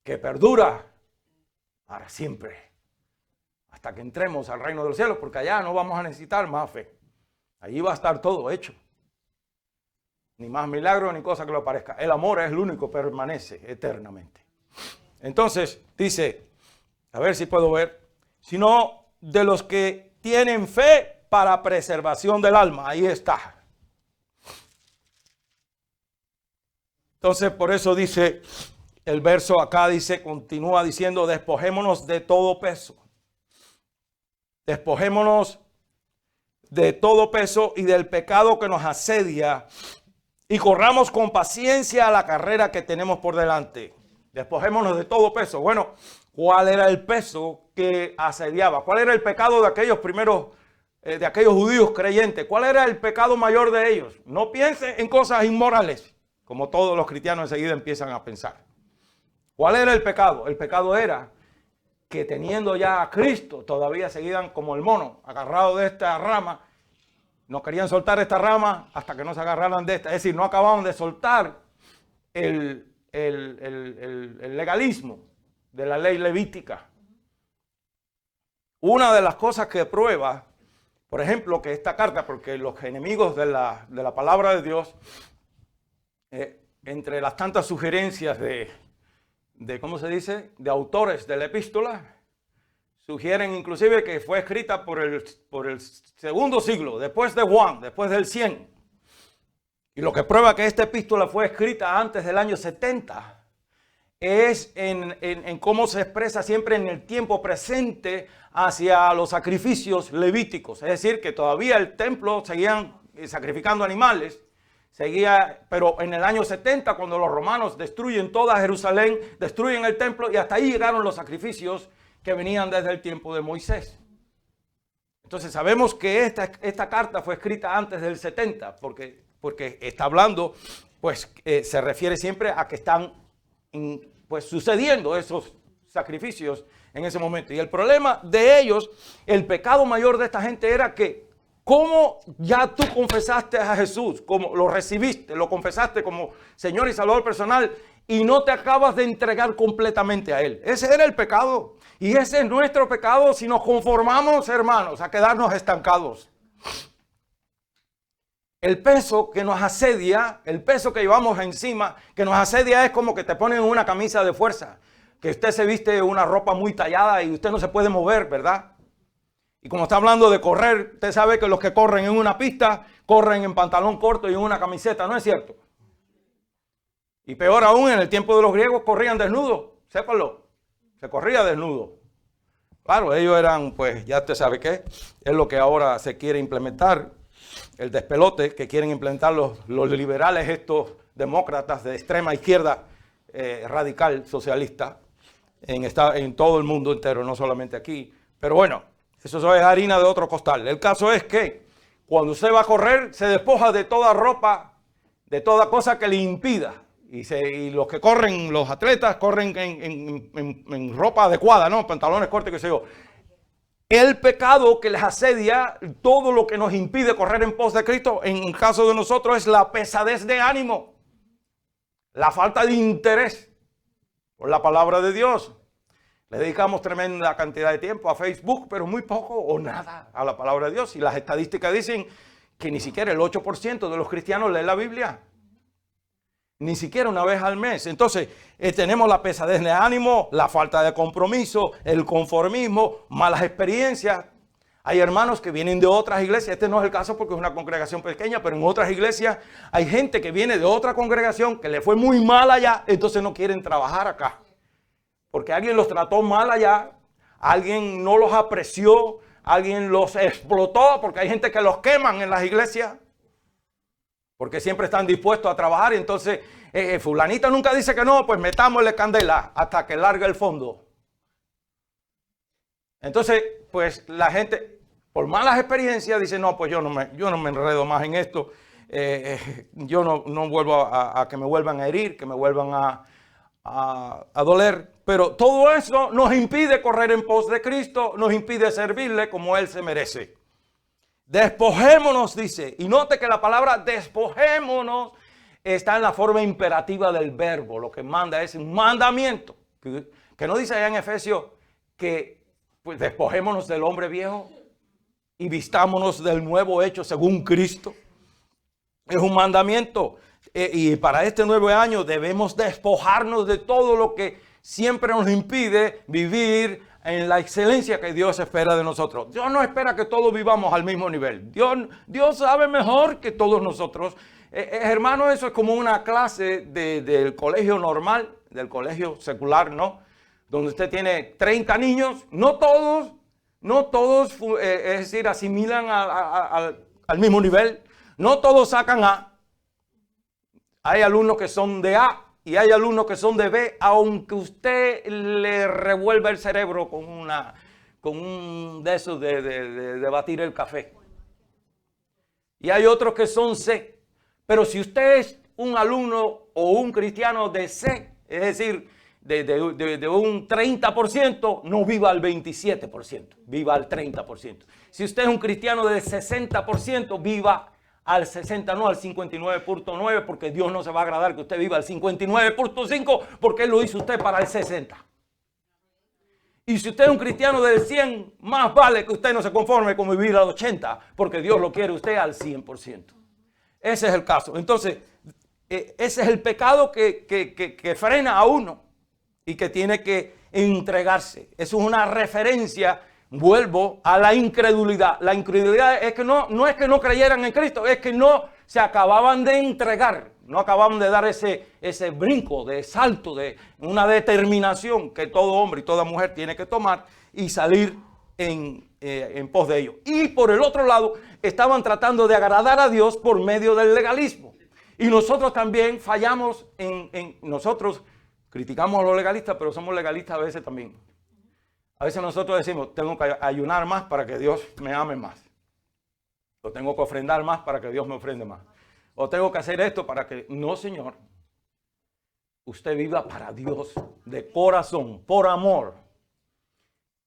que perdura para siempre, hasta que entremos al reino de los cielos, porque allá no vamos a necesitar más fe. Allí va a estar todo hecho. Ni más milagros ni cosa que lo parezca. El amor es el único que permanece eternamente. Entonces, dice, a ver si puedo ver, sino de los que tienen fe para preservación del alma. Ahí está. Entonces, por eso dice, el verso acá dice, continúa diciendo, despojémonos de todo peso. Despojémonos de todo peso y del pecado que nos asedia y corramos con paciencia la carrera que tenemos por delante. Despojémonos de todo peso. Bueno, ¿cuál era el peso que asediaba? ¿Cuál era el pecado de aquellos primeros de aquellos judíos creyentes? ¿Cuál era el pecado mayor de ellos? No piensen en cosas inmorales, como todos los cristianos enseguida empiezan a pensar. ¿Cuál era el pecado? El pecado era que teniendo ya a Cristo, todavía seguían como el mono, agarrado de esta rama. No querían soltar esta rama hasta que no se agarraran de esta. Es decir, no acababan de soltar el legalismo. de la ley levítica. Una de las cosas que prueba, por ejemplo, que esta carta, porque los enemigos de la palabra de Dios, entre las tantas sugerencias ¿cómo se dice?, de autores de la epístola, sugieren inclusive que fue escrita por el segundo siglo, después de Juan, después del 100. Y lo que prueba que esta epístola fue escrita antes del año 70 es en cómo se expresa siempre en el tiempo presente hacia los sacrificios levíticos. Es decir, que todavía el templo seguían sacrificando animales, pero en el año 70, cuando los romanos destruyen toda Jerusalén, destruyen el templo, y hasta ahí llegaron los sacrificios que venían desde el tiempo de Moisés. Entonces sabemos que esta carta fue escrita antes del 70, porque está hablando, pues se refiere siempre a que están pues sucediendo esos sacrificios en ese momento. Y el problema de ellos, el pecado mayor de esta gente era que como ya tú confesaste a Jesús, como lo recibiste, lo confesaste como Señor y Salvador personal, y no te acabas de entregar completamente a Él. Ese era el pecado. Y ese es nuestro pecado si nos conformamos, hermanos, a quedarnos estancados. El peso que nos asedia, el peso que llevamos encima, que nos asedia, es como que te ponen una camisa de fuerza, que usted se viste una ropa muy tallada y usted no se puede mover, ¿verdad? Y como está hablando de correr, usted sabe que los que corren en una pista, corren en pantalón corto y en una camiseta, ¿no es cierto? Y peor aún, en el tiempo de los griegos corrían desnudos, sépanlo, se corría desnudo. Claro, ellos eran, pues ya usted sabe qué, es lo que ahora se quiere implementar, el despelote que quieren implementar los liberales, estos demócratas de extrema izquierda radical socialista en todo el mundo entero, no solamente aquí. Pero bueno, eso es harina de otro costal. El caso es que cuando usted va a correr, se despoja de toda ropa, de toda cosa que le impida. Y los que corren, los atletas, corren en ropa adecuada, ¿no? Pantalones cortos, qué sé yo. El pecado que les asedia, todo lo que nos impide correr en pos de Cristo, en el caso de nosotros, es la pesadez de ánimo, la falta de interés por la palabra de Dios. Le dedicamos tremenda cantidad de tiempo a Facebook, pero muy poco o nada a la palabra de Dios. Y las estadísticas dicen que ni siquiera el 8% de los cristianos lee la Biblia. Ni siquiera una vez al mes. Entonces, tenemos la pesadez de ánimo, la falta de compromiso, el conformismo, malas experiencias. Hay hermanos que vienen de otras iglesias. Este no es el caso porque es una congregación pequeña, pero en otras iglesias hay gente que viene de otra congregación que le fue muy mal allá, entonces no quieren trabajar acá. Porque alguien los trató mal allá, alguien no los apreció, alguien los explotó, porque hay gente que los queman en las iglesias. Porque siempre están dispuestos a trabajar y entonces fulanita nunca dice que no, pues metámosle candela hasta que largue el fondo. Entonces, pues la gente, por malas experiencias, dice, no, pues yo no me enredo más en esto. Yo no vuelvo a que me vuelvan a herir, que me vuelvan a doler. Pero todo eso nos impide correr en pos de Cristo, nos impide servirle como Él se merece. Despojémonos, dice. Y note que la palabra despojémonos está en la forma imperativa del verbo. Lo que manda es un mandamiento. Que no dice allá en Efesios que pues, despojémonos del hombre viejo y vistámonos del nuevo hecho según Cristo. Es un mandamiento. Y para este nuevo año debemos despojarnos de todo lo que siempre nos impide vivir en la excelencia que Dios espera de nosotros. Dios no espera que todos vivamos al mismo nivel. Dios sabe mejor que todos nosotros. Hermano, eso es como una clase del colegio normal, del colegio secular, ¿no? Donde usted tiene 30 niños. No todos, es decir, asimilan al mismo nivel. No todos sacan A. Hay alumnos que son de A. Y hay alumnos que son de B, aunque usted le revuelva el cerebro con un de esos de batir el café. Y hay otros que son C. Pero si usted es un alumno o un cristiano de C, es decir, de un 30%, no viva al 27%, viva al 30%. Si usted es un cristiano de 60%, viva al 60, no al 59.9, porque Dios no se va a agradar que usted viva al 59.5, porque Él lo hizo usted para el 60. Y si usted es un cristiano del 100, más vale que usted no se conforme con vivir al 80, porque Dios lo quiere usted al 100%. Ese es el caso. Entonces, ese es el pecado que frena a uno y que tiene que entregarse. Eso es una referencia, vuelvo a la incredulidad. La incredulidad es que no es que no creyeran en Cristo, es que no se acababan de entregar, no acababan de dar ese brinco, de salto, de una determinación que todo hombre y toda mujer tiene que tomar y salir en pos de ello. Y por el otro lado, estaban tratando de agradar a Dios por medio del legalismo. Y nosotros también fallamos nosotros criticamos a los legalistas, pero somos legalistas a veces también. A veces nosotros decimos, tengo que ayunar más para que Dios me ame más. O tengo que ofrendar más para que Dios me ofrende más. O tengo que hacer esto para que... No, Señor. Usted viva para Dios, de corazón, por amor.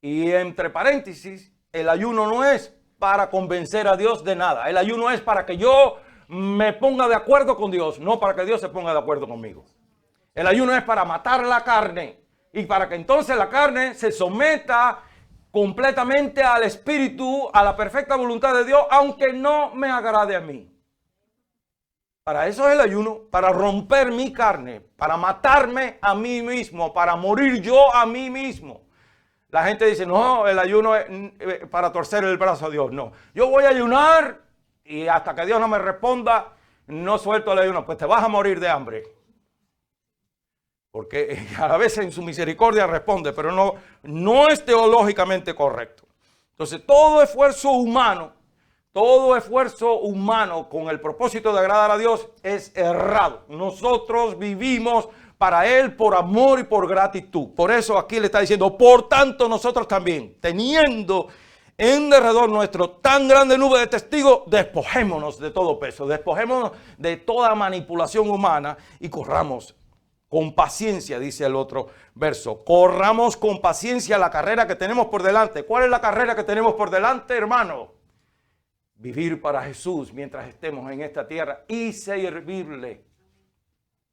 Y entre paréntesis, el ayuno no es para convencer a Dios de nada. El ayuno es para que yo me ponga de acuerdo con Dios, no para que Dios se ponga de acuerdo conmigo. El ayuno es para matar la carne y para que entonces la carne se someta completamente al Espíritu, a la perfecta voluntad de Dios, aunque no me agrade a mí. Para eso es el ayuno, para romper mi carne, para matarme a mí mismo, para morir yo a mí mismo. La gente dice, no, el ayuno es para torcer el brazo a Dios. No, yo voy a ayunar y hasta que Dios no me responda, no suelto el ayuno. Pues te vas a morir de hambre. Porque a veces en su misericordia responde, pero no es teológicamente correcto. Entonces todo esfuerzo humano con el propósito de agradar a Dios es errado. Nosotros vivimos para Él por amor y por gratitud. Por eso aquí le está diciendo, por tanto nosotros también, teniendo en derredor nuestro tan grande nube de testigos, despojémonos de todo peso, despojémonos de toda manipulación humana y corramos con paciencia, dice el otro verso. Corramos con paciencia la carrera que tenemos por delante. ¿Cuál es la carrera que tenemos por delante, hermano? Vivir para Jesús mientras estemos en esta tierra y servirle.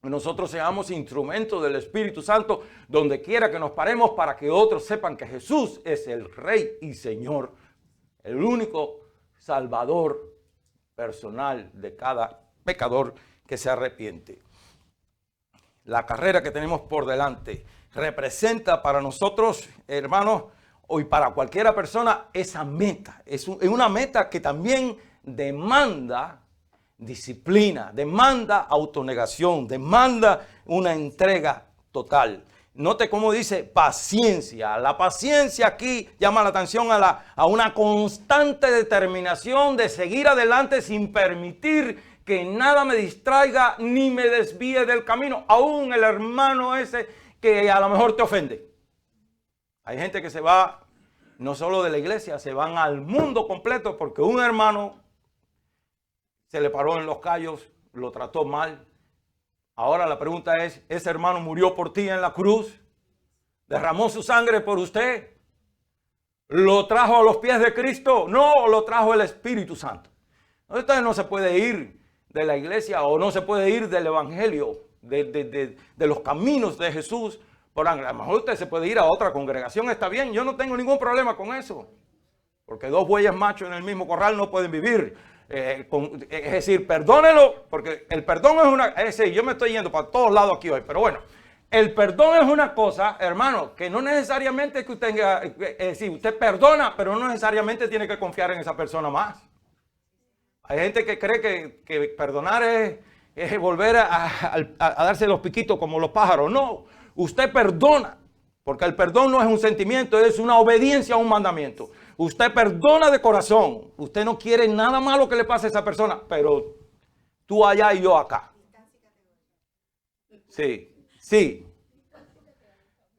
Nosotros seamos instrumentos del Espíritu Santo donde quiera que nos paremos para que otros sepan que Jesús es el Rey y Señor, el único Salvador personal de cada pecador que se arrepiente. La carrera que tenemos por delante representa para nosotros, hermanos, y para cualquier persona, esa meta. Es una meta que también demanda disciplina, demanda autonegación, demanda una entrega total. Note cómo dice paciencia. La paciencia aquí llama la atención a una constante determinación de seguir adelante sin permitir que nada me distraiga ni me desvíe del camino. Aún el hermano ese que a lo mejor te ofende. Hay gente que se va no solo de la iglesia, se van al mundo completo porque un hermano se le paró en los callos, lo trató mal. Ahora la pregunta es, ¿ese hermano murió por ti en la cruz? ¿Derramó su sangre por usted? ¿Lo trajo a los pies de Cristo? No, lo trajo el Espíritu Santo. Entonces no se puede ir de la iglesia o no se puede ir del evangelio, de los caminos de Jesús. Por a lo mejor usted se puede ir a otra congregación, está bien, yo no tengo ningún problema con eso. Porque dos bueyes machos en el mismo corral no pueden vivir. Es decir, perdónelo, porque el perdón es una... Es decir, yo me estoy yendo para todos lados aquí hoy, pero bueno. El perdón es una cosa, hermano, que no necesariamente que usted tenga... Es decir, usted perdona, pero no necesariamente tiene que confiar en esa persona más. Hay gente que cree que perdonar es volver a darse los piquitos como los pájaros. No, usted perdona, porque el perdón no es un sentimiento, es una obediencia a un mandamiento. Usted perdona de corazón. Usted no quiere nada malo que le pase a esa persona, pero tú allá y yo acá. Sí.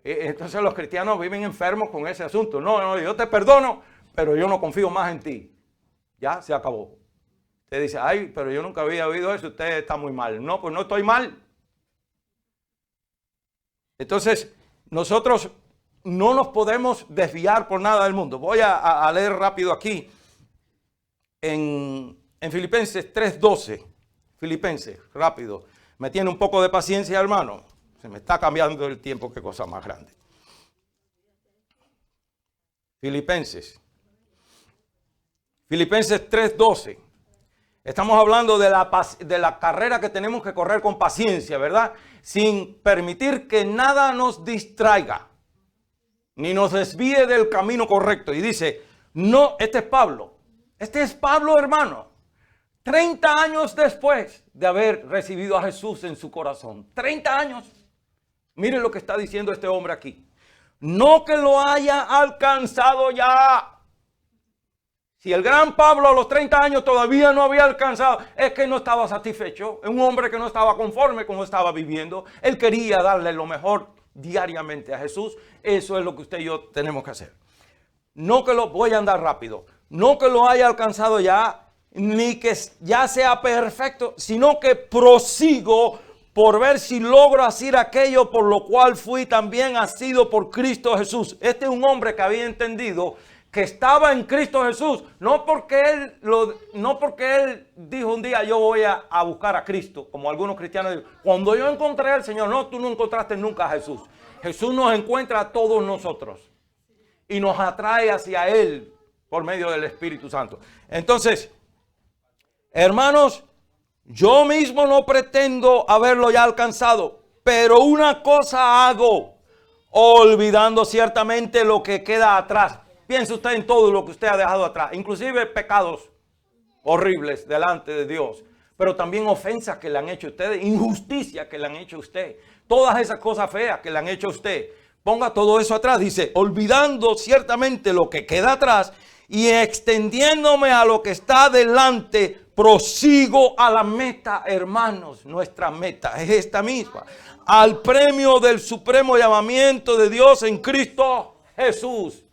Entonces los cristianos viven enfermos con ese asunto. No, yo te perdono, pero yo no confío más en ti. Ya se acabó. Usted dice, ay, pero yo nunca había oído eso, usted está muy mal. No, pues no estoy mal. Entonces, nosotros no nos podemos desviar por nada del mundo. Voy a leer rápido aquí en Filipenses 3:12. Filipenses, rápido. Me tiene un poco de paciencia, hermano. Se me está cambiando el tiempo, qué cosa más grande. Filipenses 3:12. Estamos hablando de la carrera que tenemos que correr con paciencia, ¿verdad? Sin permitir que nada nos distraiga, ni nos desvíe del camino correcto. Y dice, no, este es Pablo, hermano. 30 años después de haber recibido a Jesús en su corazón. 30 años. Miren lo que está diciendo este hombre aquí. No que lo haya alcanzado ya. Si el gran Pablo a los 30 años todavía no había alcanzado, es que no estaba satisfecho. Es un hombre que no estaba conforme con lo que estaba viviendo. Él quería darle lo mejor diariamente a Jesús. Eso es lo que usted y yo tenemos que hacer. No que voy a andar rápido. No que lo haya alcanzado ya, ni que ya sea perfecto, sino que prosigo por ver si logro hacer aquello por lo cual fui también asido por Cristo Jesús. Este es un hombre que había entendido que estaba en Cristo Jesús, no porque él dijo un día yo voy a buscar a Cristo, como algunos cristianos dicen, cuando yo encontré al Señor. No, tú no encontraste nunca a Jesús. Jesús nos encuentra a todos nosotros y nos atrae hacia Él por medio del Espíritu Santo. Entonces, hermanos, yo mismo no pretendo haberlo ya alcanzado, pero una cosa hago, olvidando ciertamente lo que queda atrás. Piense usted en todo lo que usted ha dejado atrás, inclusive pecados horribles delante de Dios, pero también ofensas que le han hecho a ustedes, injusticia que le han hecho a usted, todas esas cosas feas que le han hecho a usted. Ponga todo eso atrás, dice, olvidando ciertamente lo que queda atrás y extendiéndome a lo que está delante, prosigo a la meta, hermanos. Nuestra meta es esta misma, al premio del supremo llamamiento de Dios en Cristo Jesús.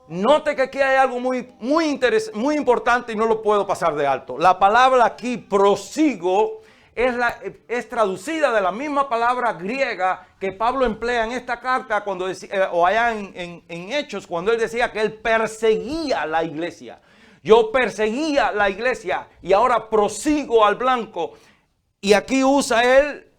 Note que aquí hay algo muy importante y no lo puedo pasar de alto. La palabra aquí, prosigo, es traducida de la misma palabra griega que Pablo emplea en esta carta cuando decía, o allá en Hechos, cuando él decía que él perseguía la iglesia. Yo perseguía la iglesia y ahora prosigo al blanco. Y aquí usa él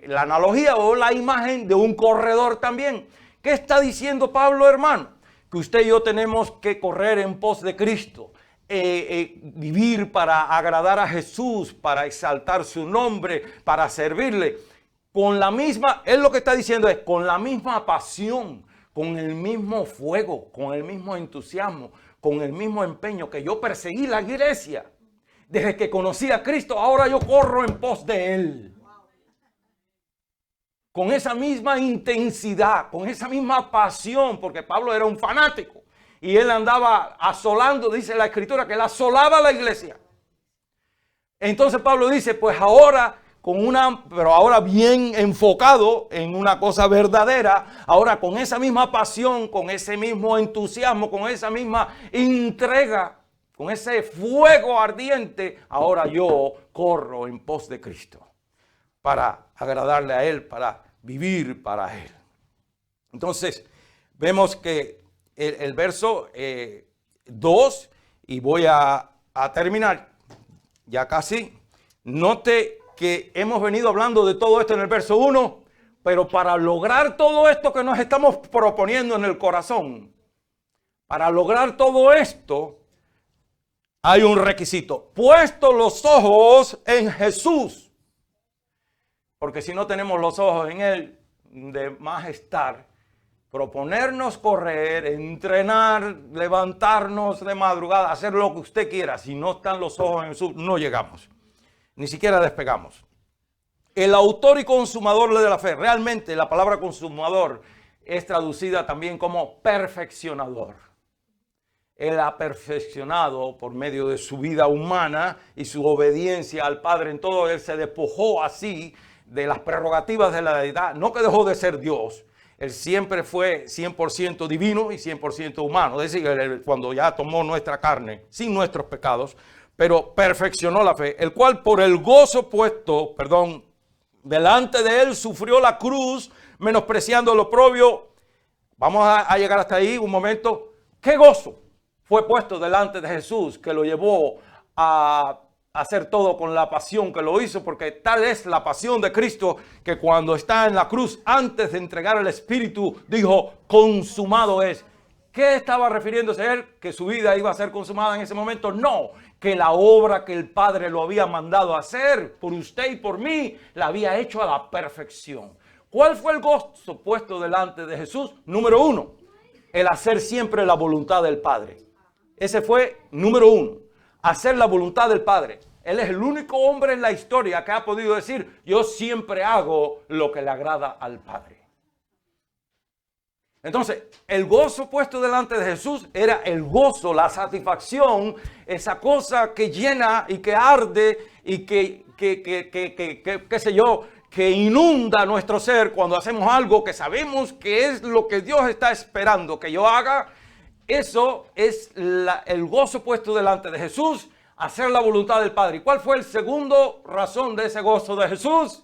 la analogía o la imagen de un corredor también. ¿Qué está diciendo Pablo, hermano? Que usted y yo tenemos que correr en pos de Cristo, vivir para agradar a Jesús, para exaltar su nombre, para servirle. Con la misma, él lo que está diciendo es con la misma pasión, con el mismo fuego, con el mismo entusiasmo, con el mismo empeño que yo perseguí la iglesia. Desde que conocí a Cristo, ahora yo corro en pos de Él. Con esa misma intensidad, con esa misma pasión, porque Pablo era un fanático y él andaba asolando, dice la Escritura, que él asolaba la iglesia. Entonces Pablo dice, pues ahora, pero ahora bien enfocado en una cosa verdadera, ahora con esa misma pasión, con ese mismo entusiasmo, con esa misma entrega, con ese fuego ardiente, ahora yo corro en pos de Cristo, para agradarle a Él, para vivir para Él. Entonces, vemos que el verso 2, y voy a terminar ya casi. Note que hemos venido hablando de todo esto en el verso 1, pero para lograr todo esto que nos estamos proponiendo en el corazón, para lograr todo esto, hay un requisito: puesto los ojos en Jesús. Porque si no tenemos los ojos en Él, de más estar, proponernos correr, entrenar, levantarnos de madrugada, hacer lo que usted quiera. Si no están los ojos en Jesús, no llegamos. Ni siquiera despegamos. El autor y consumador de la fe. Realmente la palabra consumador es traducida también como perfeccionador. Él ha perfeccionado por medio de su vida humana y su obediencia al Padre en todo. Él se despojó así de las prerrogativas de la deidad. No que dejó de ser Dios. Él siempre fue 100% divino y 100% humano. Es decir, él, cuando ya tomó nuestra carne sin nuestros pecados, pero perfeccionó la fe, el cual por el gozo puesto, delante de él sufrió la cruz, menospreciando lo oprobio. Vamos a llegar hasta ahí un momento. ¿Qué gozo fue puesto delante de Jesús que lo llevó a hacer todo con la pasión que lo hizo? Porque tal es la pasión de Cristo que cuando está en la cruz, antes de entregar el Espíritu, dijo, consumado es. ¿Qué estaba refiriéndose a él? ¿Que su vida iba a ser consumada en ese momento? No, que la obra que el Padre lo había mandado a hacer por usted y por mí, la había hecho a la perfección. ¿Cuál fue el gozo puesto delante de Jesús? Número 1, el hacer siempre la voluntad del Padre. Ese fue número 1, hacer la voluntad del Padre. Él es el único hombre en la historia que ha podido decir, yo siempre hago lo que le agrada al Padre. Entonces, el gozo puesto delante de Jesús era el gozo, la satisfacción, esa cosa que llena y que arde y qué sé yo, que inunda nuestro ser cuando hacemos algo que sabemos que es lo que Dios está esperando que yo haga. Eso es el gozo puesto delante de Jesús, hacer la voluntad del Padre. ¿Y cuál fue el segundo razón de ese gozo de Jesús?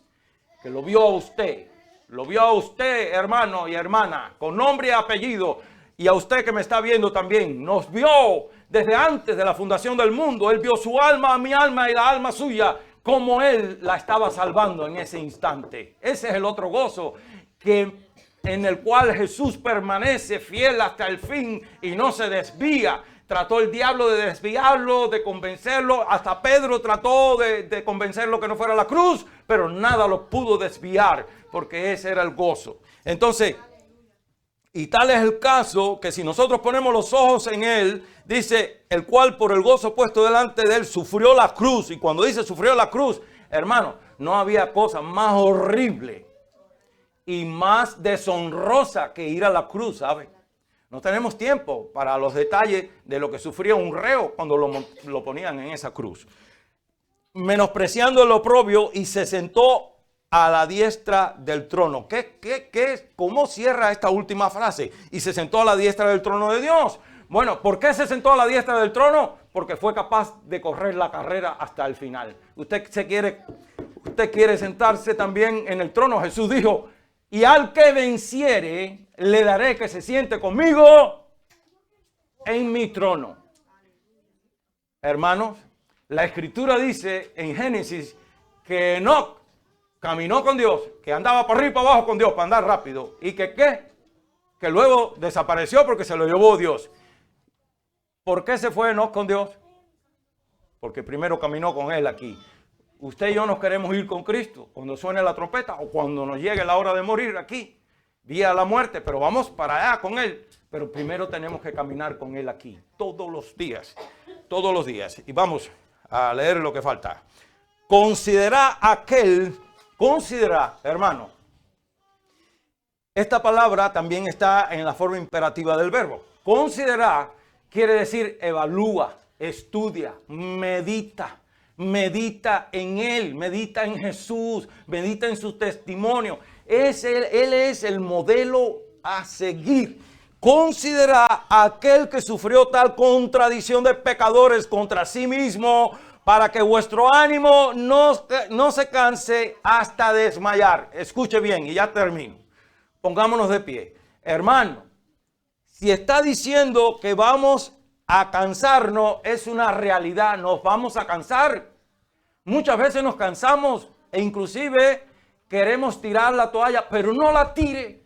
Que lo vio a usted. Lo vio a usted, hermano y hermana, con nombre y apellido. Y a usted que me está viendo también. Nos vio desde antes de la fundación del mundo. Él vio su alma, mi alma y la alma suya, como Él la estaba salvando en ese instante. Ese es el otro gozo en el cual Jesús permanece fiel hasta el fin y no se desvía. Trató el diablo de desviarlo, de convencerlo. Hasta Pedro trató de convencerlo que no fuera a la cruz, pero nada lo pudo desviar, porque ese era el gozo. Entonces, y tal es el caso que si nosotros ponemos los ojos en Él, dice, el cual por el gozo puesto delante de Él sufrió la cruz. Y cuando dice sufrió la cruz, hermano, no había cosa más horrible y más deshonrosa que ir a la cruz, ¿sabe? No tenemos tiempo para los detalles de lo que sufría un reo cuando lo ponían en esa cruz. Menospreciando el oprobio, y se sentó a la diestra del trono. ¿Cómo cierra esta última frase? Y se sentó a la diestra del trono de Dios. Bueno, ¿por qué se sentó a la diestra del trono? Porque fue capaz de correr la carrera hasta el final. Usted quiere sentarse también en el trono. Jesús dijo, y al que venciere, le daré que se siente conmigo en mi trono. Hermanos, la Escritura dice en Génesis que Enoc caminó con Dios, que andaba para arriba y para abajo con Dios para andar rápido. Y que luego desapareció porque se lo llevó Dios. ¿Por qué se fue Enoc con Dios? Porque primero caminó con Él aquí. Usted y yo nos queremos ir con Cristo cuando suene la trompeta o cuando nos llegue la hora de morir aquí, vía la muerte, pero vamos para allá con Él. Pero primero tenemos que caminar con Él aquí, todos los días. Y vamos a leer lo que falta. Considera, hermano. Esta palabra también está en la forma imperativa del verbo. Considera quiere decir evalúa, estudia, medita. Medita en Él, medita en Jesús, medita en su testimonio. Él es el modelo a seguir. Considera a aquel que sufrió tal contradicción de pecadores contra sí mismo, para que vuestro ánimo no se canse hasta desmayar. Escuche bien y ya termino. Pongámonos de pie. Hermano, si está diciendo que vamos a cansarnos, es una realidad, nos vamos a cansar. Muchas veces nos cansamos e inclusive queremos tirar la toalla, pero no la tire.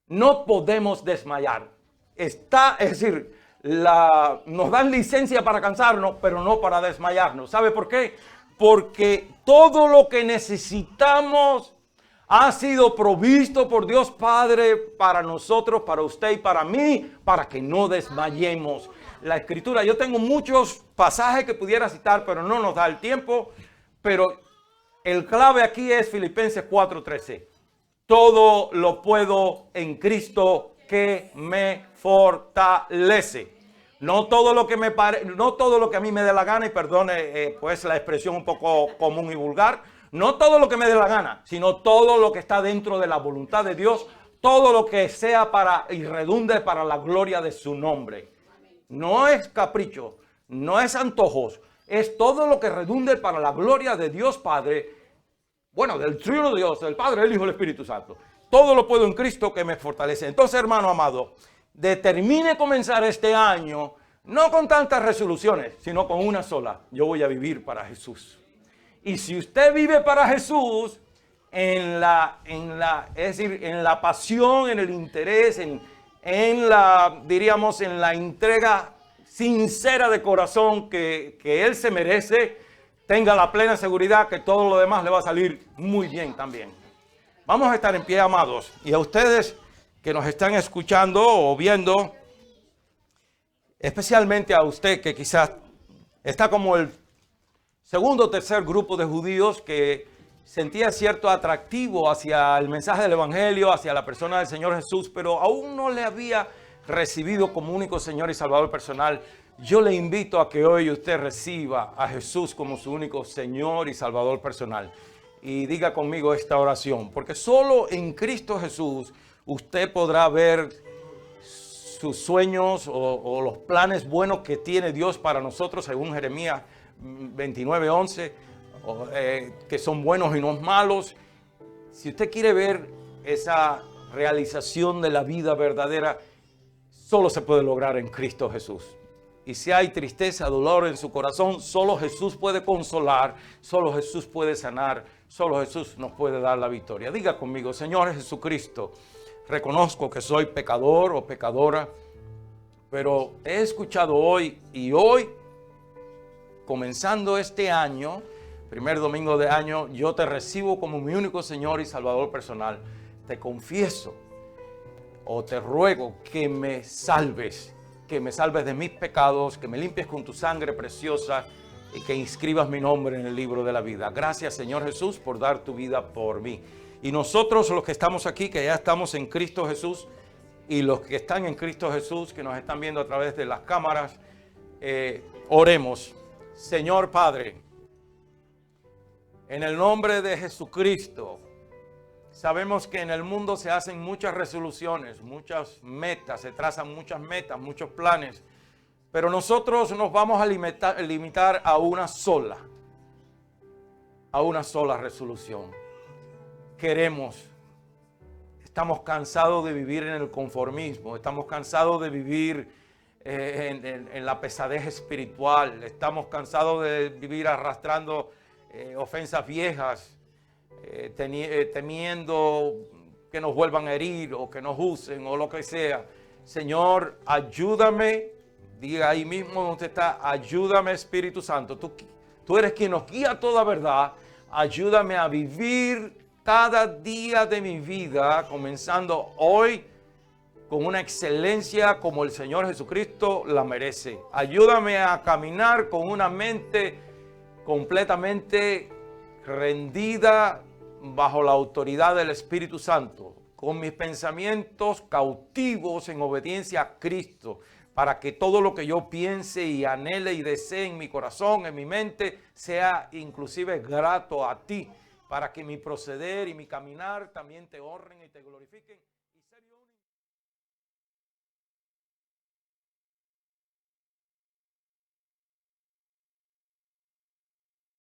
No podemos desmayar. Es decir, nos dan licencia para cansarnos, pero no para desmayarnos. ¿Sabe por qué? Porque todo lo que necesitamos ha sido provisto por Dios Padre para nosotros, para usted y para mí, para que no desmayemos. La Escritura, yo tengo muchos pasajes que pudiera citar, pero no nos da el tiempo. Pero el clave aquí es Filipenses 4:13. Todo lo puedo en Cristo que me fortalece. No todo lo que a mí me dé la gana, y perdone pues la expresión un poco común y vulgar. No todo lo que me dé la gana, sino todo lo que está dentro de la voluntad de Dios, todo lo que sea para y redunde para la gloria de su nombre. No es capricho, no es antojos, es todo lo que redunde para la gloria de Dios Padre, bueno, del trino de Dios, del Padre, el Hijo y el Espíritu Santo. Todo lo puedo en Cristo que me fortalece. Entonces, hermano amado, determine comenzar este año, no con tantas resoluciones, sino con una sola. Yo voy a vivir para Jesús. Y si usted vive para Jesús, es decir, en la pasión, en el interés, en la, diríamos, en la entrega sincera de corazón que él se merece, tenga la plena seguridad que todo lo demás le va a salir muy bien también. Vamos a estar en pie, amados, y a ustedes que nos están escuchando o viendo, especialmente a usted que quizás está como el segundo o tercer grupo de judíos que sentía cierto atractivo hacia el mensaje del Evangelio, hacia la persona del Señor Jesús, pero aún no le había recibido como único Señor y Salvador personal. Yo le invito a que hoy usted reciba a Jesús como su único Señor y Salvador personal. Y diga conmigo esta oración, porque solo en Cristo Jesús usted podrá ver sus sueños o los planes buenos que tiene Dios para nosotros, según Jeremías 29:11, que son buenos y no malos. Si usted quiere ver esa realización de la vida verdadera, solo se puede lograr en Cristo Jesús. Y si hay tristeza, dolor en su corazón, solo Jesús puede consolar, solo Jesús puede sanar, solo Jesús nos puede dar la victoria. Diga conmigo: Señor Jesucristo, reconozco que soy pecador o pecadora, pero he escuchado hoy, comenzando este año, primer domingo de año, yo te recibo como mi único Señor y Salvador personal. Te confieso o te ruego que me salves de mis pecados, que me limpies con tu sangre preciosa y que inscribas mi nombre en el libro de la vida. Gracias, Señor Jesús, por dar tu vida por mí. Y nosotros los que estamos aquí, que ya estamos en Cristo Jesús, y los que están en Cristo Jesús, que nos están viendo a través de las cámaras, oremos. Señor Padre, en el nombre de Jesucristo, sabemos que en el mundo se hacen muchas resoluciones, muchas metas, se trazan muchas metas, muchos planes, pero nosotros nos vamos a limitar a una sola resolución. Estamos cansados de vivir en el conformismo, estamos cansados de vivir en la pesadez espiritual, estamos cansados de vivir arrastrando ofensas viejas, temiendo que nos vuelvan a herir o que nos usen o lo que sea. Señor, ayúdame, diga ahí mismo donde usted está, ayúdame, Espíritu Santo, tú eres quien nos guía a toda verdad. Ayúdame a vivir cada día de mi vida, comenzando hoy, con una excelencia como el Señor Jesucristo la merece. Ayúdame a caminar con una mente completamente rendida bajo la autoridad del Espíritu Santo, con mis pensamientos cautivos en obediencia a Cristo, para que todo lo que yo piense y anhele y desee en mi corazón, en mi mente, sea inclusive grato a ti, para que mi proceder y mi caminar también te honren y te glorifiquen.